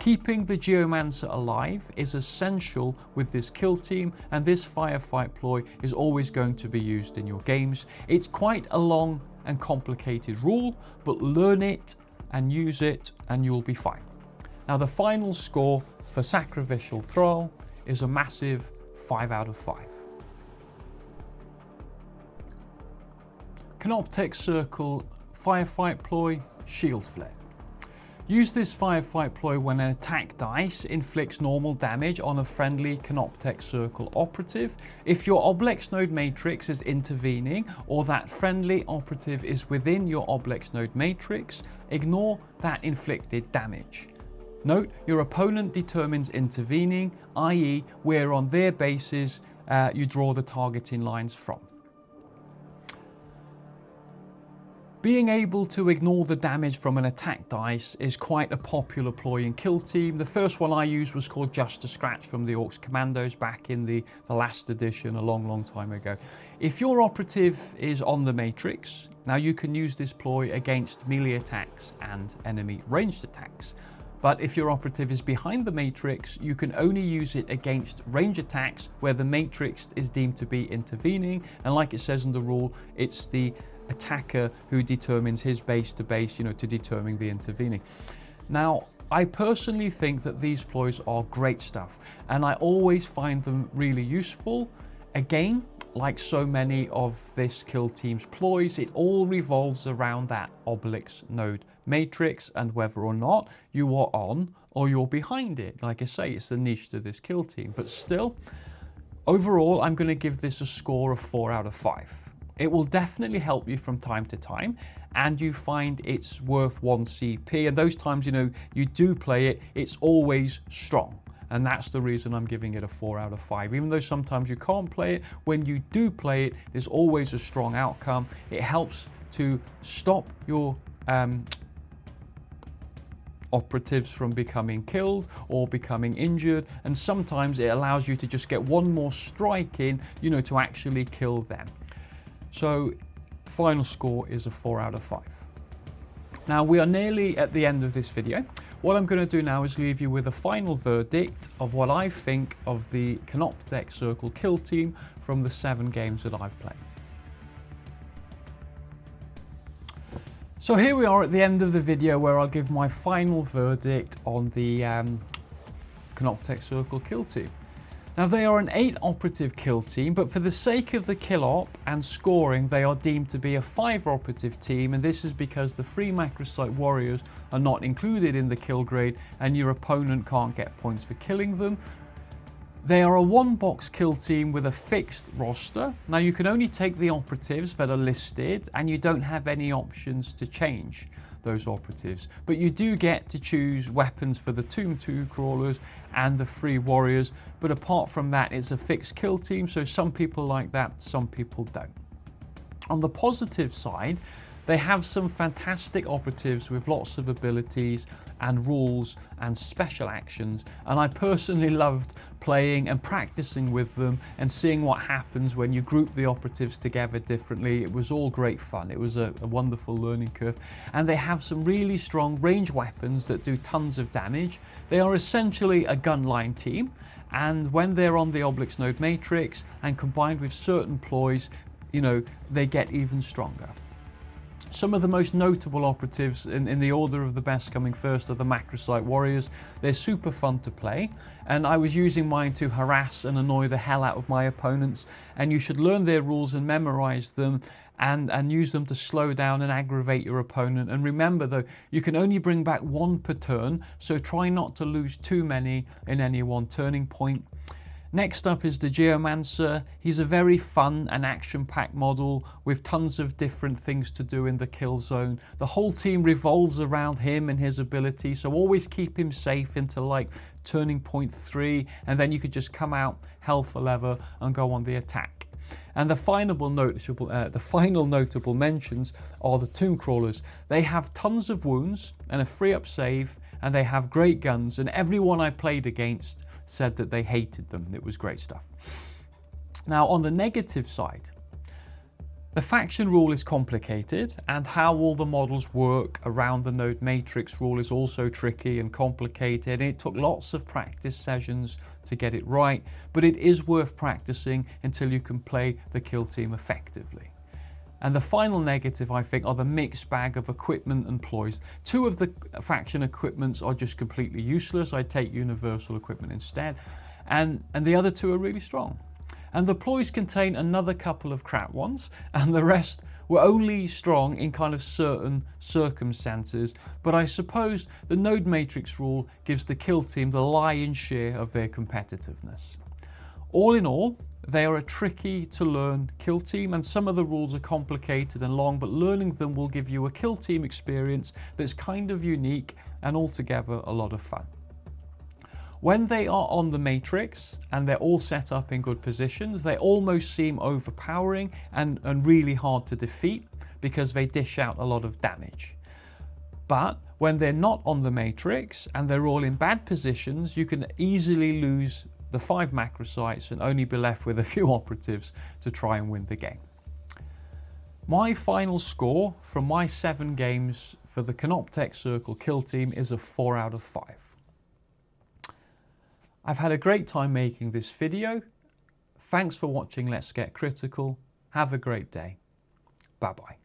Keeping the Geomancer alive is essential with this kill team, and this firefight ploy is always going to be used in your games. It's quite a long and complicated rule, but learn it and use it and you'll be fine. Now the final score for Sacrificial Thrall is a massive 5 out of 5. Canoptek Circle Firefight Ploy, Shield Flare. Use this firefight ploy when an attack dice inflicts normal damage on a friendly Canoptek Circle operative. If your Obelisk node matrix is intervening or that friendly operative is within your Obelisk node matrix, ignore that inflicted damage. Note, your opponent determines intervening, i.e. where on their bases you draw the targeting lines from. Being able to ignore the damage from an attack dice is quite a popular ploy in kill team. The first one I used was called Just a Scratch from the Orcs Commandos back in the last edition a long time ago. If your operative is on the matrix, now you can use this ploy against melee attacks and enemy ranged attacks. But if your operative is behind the matrix, you can only use it against range attacks where the matrix is deemed to be intervening, and like it says in the rule, it's the attacker who determines his base to base, to determine the intervening. Now, I personally think that these ploys are great stuff, and I always find them really useful. Again, like so many of this kill team's ploys, it all revolves around that Obelisk node matrix and whether or not you are on or you're behind it. Like I say, it's the niche to this kill team, but still, overall, I'm going to give this a score of 4 out of 5. It will definitely help you from time to time, and you find it's worth 1 CP, and those times, you know, you do play it, it's always strong. And that's the reason I'm giving it a 4 out of 5. Even though sometimes you can't play it, when you do play it, there's always a strong outcome. It helps to stop your operatives from becoming killed or becoming injured, and sometimes it allows you to just get one more strike in, you know, to actually kill them. So final score is a 4 out of 5. Now we are nearly at the end of this video. What I'm going to do now is leave you with a final verdict of what I think of the Canoptek Circle kill team from the 7 games that I've played. So here we are at the end of the video where I'll give my final verdict on the Canoptek Circle kill team. Now they are an 8 operative kill team, but for the sake of the kill op and scoring, they are deemed to be a 5 operative team, and this is because the 3 macrosite warriors are not included in the kill grade and your opponent can't get points for killing them. They are a 1-box kill team with a fixed roster. Now you can only take the operatives that are listed, and you don't have any options to change those operatives, but you do get to choose weapons for the Tomb 2 crawlers and the 3 warriors, but apart from that it's a fixed kill team, so some people like that, some people don't. On the positive side, they have some fantastic operatives with lots of abilities and rules and special actions, and I personally loved playing and practicing with them and seeing what happens when you group the operatives together differently. It was all great fun. It was a wonderful learning curve, and they have some really strong range weapons that do tons of damage. They are essentially a gunline team, and when they're on the Obelisk node matrix and combined with certain ploys, you know, they get even stronger. Some of the most notable operatives in the order of the best coming first are the macrosite warriors. They're super fun to play, and I was using mine to harass and annoy the hell out of my opponents, and you should learn their rules and memorize them and use them to slow down and aggravate your opponent. And remember though, you can only bring back 1 per turn, so try not to lose too many in any one turning point. Next up is the Geomancer. He's a very fun and action-packed model with tons of different things to do in the kill zone. The whole team revolves around him and his ability, so always keep him safe until like turning point 3, and then you could just come out hell for leather and go on the attack. And the final notable mentions are the Tomb Crawlers. They have tons of wounds and a free up save, and they have great guns, and everyone I played against said that they hated them. It was great stuff. Now on the negative side, the faction rule is complicated, and how all the models work around the node matrix rule is also tricky and complicated. It took lots of practice sessions to get it right, but it is worth practicing until you can play the kill team effectively. And the final negative, I think, are the mixed bag of equipment and ploys. 2 of the faction equipments are just completely useless. I take universal equipment instead. And the other 2 are really strong. And the ploys contain another couple of crap ones, and the rest were only strong in kind of certain circumstances. But I suppose the node matrix rule gives the kill team the lion's share of their competitiveness. All in all, they are a tricky to learn kill team, and some of the rules are complicated and long, but learning them will give you a kill team experience that's kind of unique and altogether a lot of fun. When they are on the matrix and they're all set up in good positions, they almost seem overpowering and really hard to defeat because they dish out a lot of damage. But when they're not on the matrix and they're all in bad positions, you can easily lose the 5 macrosites and only be left with a few operatives to try and win the game. My final score from my 7 games for the Canoptek Circle kill team is a 4 out of 5. I've had a great time making this video. Thanks for watching Let's Get Critical. Have a great day. Bye bye.